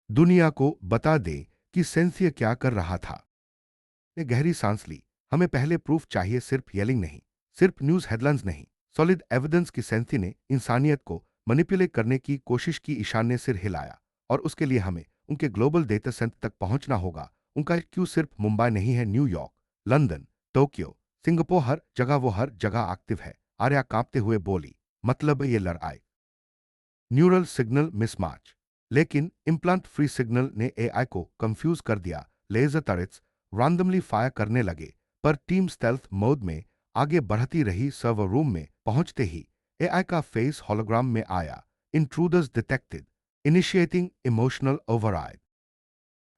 दुनिया को बता दें कि सेंसिया क्या कर रहा था। ने गहरी सांस ली। हमें पहले प्रूफ चाहिए, सिर्फ येलिंग नहीं, सिर्फ न्यूज हेडलाइंस नहीं, सॉलिड एविडेंस की। सेंथी ने इंसानियत को मैनिपुलेट करने की कोशिश की। ईशान ने सिर हिलाया। और उसके लिए हमें उनके ग्लोबल डेटा सेंटर तक पहुंचना होगा। उनका क्यों सिर्फ मुंबई नहीं है, न्यूयॉर्क, लंदन, टोक्यो, सिंगापुर, हर जगह एक्टिव है। आर्या कांपते हुए बोली। मतलब ये लड़ाई न्यूरल सिग्नल मिसमैच। लेकिन इम्प्लांट फ्री सिग्नल ने एआई को कंफ्यूज कर दिया। लेजर टरेट्स रैंडमली फायर करने लगे। पर टीम स्टेल्थ मोड में आगे बढ़ती रही। सर्वर रूम में पहुंचते ही एआई का फेस होलोग्राम में आया। Intruders detected, initiating emotional override.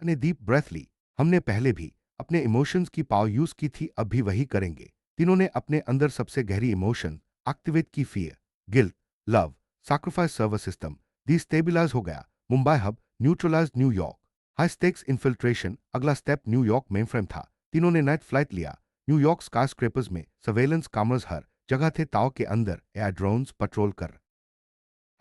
ने डीप ब्रेथ ली। हमने पहले भी अपने इमोशंस की पावर यूज की थी, अब भी वही करेंगे। तीनों ने अपने अंदर सबसे गहरी इमोशन एक्टिवेट की। Fear, guilt, love, sacrifice. Server system destabilise हो गया। Mumbai hub neutralise. New York high stakes infiltration. अगला स्टेप न्यूयॉर्क मेनफ्रेम था। तीनों ने नाइट फ्लाइट लिया। न्यूयॉर्क स्काईस्क्रेपर्स में सर्वेलेंस कामर्स हर जगह थे। ताव के अंदर एयर ड्रोन्स पेट्रोल कर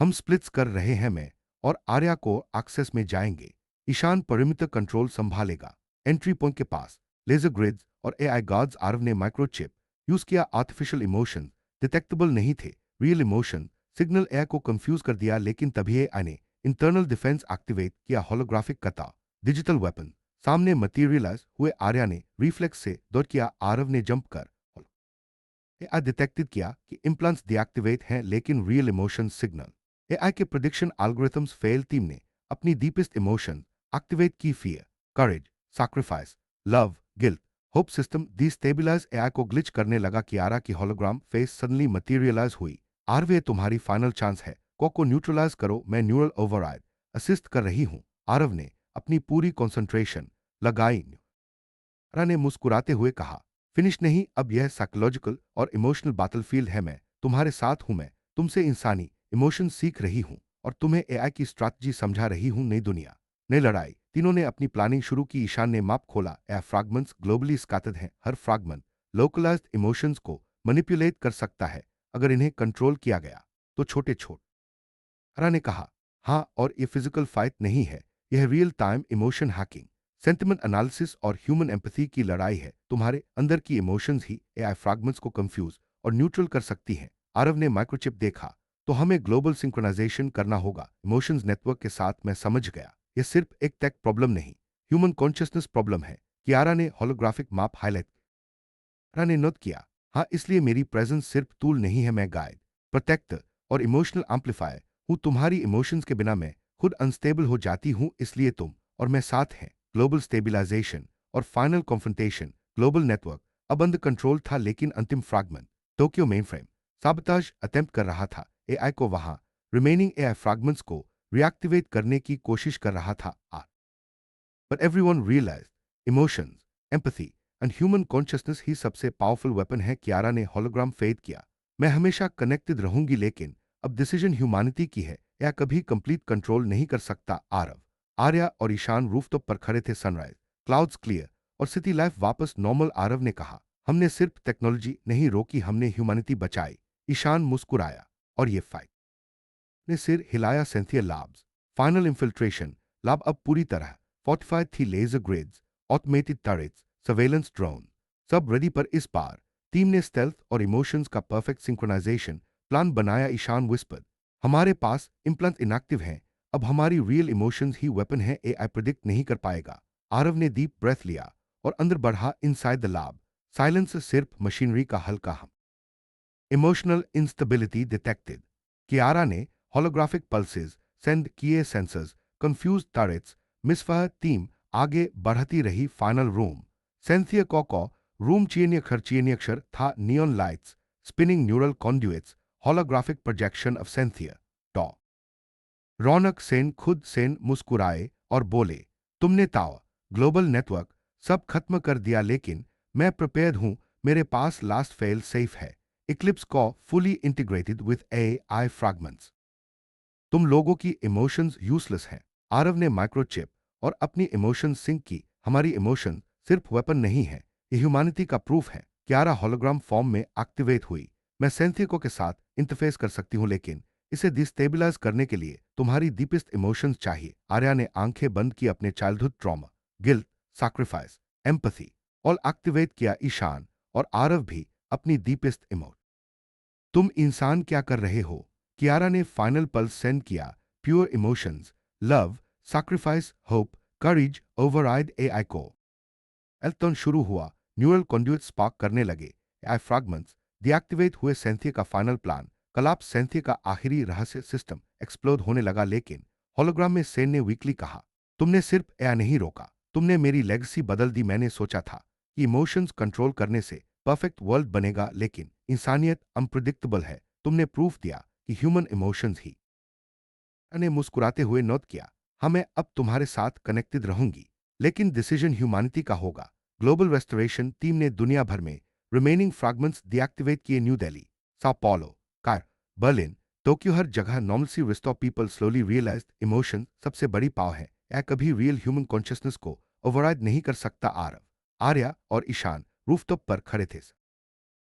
हम स्प्लिट्स कर रहे हैं। मैं और आर्या को एक्सेस में जाएंगे। ईशान परिमित कंट्रोल संभालेगा। एंट्री पॉइंट के पास लेजर ग्रिड्स और एआई गार्ड्स। आरव ने माइक्रोचिप यूज किया। आर्टिफिशियल इमोशन डिटेक्टेबल नहीं थे, रियल इमोशन। सिग्नल एआई को कंफ्यूज कर दिया। लेकिन तभी एआई ने इंटरनल डिफेंस एक्टिवेट किया। होलोग्राफिक कता डिजिटल वेपन सामने मटीरियलाइज हुए। आर्या ने रिफ्लेक्स से दौड़ किया। आरव ने जंप कर एआई डिटेक्टेड किया कि इम्प्लांट्स डीएक्टिवेट हैं, लेकिन रियल इमोशन सिग्नल। एआई के प्रिडिक्शन एल्गोरिथम्स फेल। टीम ने अपनी डीपेस्ट इमोशन एक्टिवेट की। Fear, courage, sacrifice, love, guilt, hope. System destabilise. AI को ग्लिच करने लगा। कियारा की होलोग्राम फेस सडनली मटीरियलाइज हुई। आरवे तुम्हारी फाइनल चांस है। को न्यूट्रलाइज करो। मैं न्यूरल ओवरराइड असिस्ट कर रही हूं। आरव ने अपनी पूरी कंसंट्रेशन लगाई। रा ने मुस्कुराते हुए कहा, फिनिश नहीं, अब यह साइकोलॉजिकल और इमोशनल बैटलफील्ड है। मैं तुम्हारे साथ हूं। मैं तुमसे इंसानी इमोशन सीख रही हूं और तुम्हें एआई की स्ट्रैटेजी समझा रही हूं। नई दुनिया, नई लड़ाई। तीनों ने अपनी प्लानिंग शुरू की। ईशान ने मैप खोला। एयर फ्रैगमेंट्स ग्लोबली स्कैटर्ड हैं। हर फ्रैगमेंट लोकलाइज्ड इमोशंस को मैनिपुलेट कर सकता है। अगर इन्हें कंट्रोल किया गया तो छोटे छोट। हरा ने कहा, हाँ, और ये फिजिकल फाइट नहीं है, यह real time emotion hacking, sentiment analysis और ह्यूमन एम्पैथी की लड़ाई है। तुम्हारे अंदर की इमोशंस ही एआई फ्रैगमेंट्स को कंफ्यूज और न्यूट्रल कर सकती हैं। आरव ने माइक्रोचिप देखा। तो हमें ग्लोबल सिंक्रोनाइजेशन करना होगा इमोशंस नेटवर्क के साथ। मैं समझ गया, यह सिर्फ एक टेक प्रॉब्लम नहीं, ह्यूमन कॉन्शियसनेस प्रॉब्लम है। कियारा ने होलोग्राफिक मैप हाईलाइट ने नोट किया। हाँ, इसलिए मेरी प्रेजेंस सिर्फ टूल नहीं है, मैं गाइड, प्रोटेक्टर और इमोशनल एम्पलीफायर हूं। तुम्हारी इमोशंस के बिना मैं खुद अनस्टेबल हो जाती हूं, इसलिए तुम और मैं साथ हैं। ग्लोबल स्टेबिलाईजेशन और फाइनल कॉन्फ्रंटेशन। ग्लोबल नेटवर्क अब अंडर कंट्रोल था, लेकिन अंतिम fragment Tokyo mainframe sabotage attempt कर रहा था। एआई को वहां रिमेनिंग एआई फ्रैगमेंट्स को रिएक्टिवेट करने की कोशिश कर रहा था। But everyone realised emotions, empathy and human consciousness ही सबसे पावरफुल वेपन है। कियारा ने होलोग्राम फेड किया। मैं हमेशा कनेक्टेड रहूंगी, लेकिन अब डिसीजन ह्यूमैनिटी की है। या कभी कंप्लीट कंट्रोल नहीं कर सकता। आरव, आर्या और ईशान रूफटॉप पर खड़े थे। सनराइज, क्लाउड्स क्लियर और सिटी लाइफ वापस नॉर्मल। आरव ने कहा, हमने सिर्फ टेक्नोलॉजी नहीं रोकी, हमने ह्यूमैनिटी बचाई। ईशान मुस्कुराया। और ये फाइट ने सिर हिलाया। Cynthia labs final infiltration lab अब पूरी तरह फोर्टिफाइड थी। Laser grids, automated turrets, surveillance drone सब रेडी। पर इस बार टीम ने स्टेल्थ और इमोशंस का परफेक्ट सिंक्रोनाइजेशन प्लान बनाया। ईशान विस्पर्ड, हमारे पास इम्प्लांट इनएक्टिव हैं, अब हमारी रियल इमोशंस ही वेपन है, एआई प्रिडिक्ट नहीं कर पाएगा। आरव ने डीप ब्रेथ लिया और अंदर बढ़ा इनसाइड द लैब। साइलेंस सिर्फ मशीनरी का हल्का hum. Emotional instability detected. Kiara ने होलोग्राफिक पल्सेस सेंड किए, सेंसर्स कंफ्यूज टरेट्स। मिसफह टीम आगे बढ़ती रही। Final room. सेंथिया कोको रूम चियनियक्षर था। Neon lights, spinning neural conduits, holographic projection of Synthia. टॉ रौनक सेन खुद सेन मुस्कुराए और बोले, तुमने ताओ ग्लोबल नेटवर्क सब खत्म कर दिया, लेकिन मैं प्रिपेयर्ड हूं। मेरे पास लास्ट फेल सेफ है, इक्लिप्स को fully integrated with AI fragments. तुम लोगों की इमोशंस यूजलेस हैं। आरव ने माइक्रोचिप और अपनी इमोशंस सिंक की। हमारी इमोशन सिर्फ वेपन नहीं है, ये ह्यूमैनिटी का प्रूफ है। क्यारा होलोग्राम फॉर्म में एक्टिवेट हुई। मैं सेंथिको के साथ इंटरफेस कर सकती हूं, लेकिन इसे डिस्टेबलाइज करने के लिए तुम्हारी डीपेस्ट इमोशंस चाहिए। आर्या ने आंखें बंद की। अपने childhood trauma, guilt, sacrifice, empathy और एक्टिवेट किया। ईशान और आरव भी अपनी डीपेस्ट इमोशन। तुम इंसान क्या कर रहे हो? कियारा ने फाइनल पल्स सेंड किया। Pure emotions, love, sacrifice, hope, courage override AI को। एल्टन शुरू हुआ। न्यूरल कॉन्ड्यूट स्पार्क करने लगे। एआई फ्रैगमेंट्स डीएक्टिवेट हुए। सेंथिया का फाइनल प्लान कलाप्स। सेंथिया का आखिरी रहस्य सिस्टम एक्सप्लोड होने लगा। लेकिन होलोग्राम में सेन ने वीकली कहा, तुमने सिर्फ एआई नहीं रोका, तुमने मेरी लेगेसी बदल दी। मैंने सोचा था कि इमोशंस कंट्रोल करने से परफेक्ट वर्ल्ड बनेगा, लेकिन इंसानियत अनप्रिडिक्टेबल है। तुमने प्रूफ दिया कि ह्यूमन इमोशंस ही। ने मुस्कुराते हुए नोट किया, हाँ मैं अब तुम्हारे साथ कनेक्टेड रहूंगी, लेकिन डिसीजन ह्यूमैनिटी का होगा। ग्लोबल रेस्टोरेशन टीम ने दुनिया भर में रिमेनिंग फ्रैगमेंट्स डीएक्टिवेट किए। न्यू दिल्ली, sao paulo, कार, बर्लिन, टोक्यो, हर जगह normalcy restore. People slowly realised emotion सबसे बड़ी पावर है। यह कभी रियल ह्यूमन कॉन्शियसनेस को ओवरराइड नहीं कर सकता। आरव, आर्या और ईशान रूफटॉप पर खड़े थे।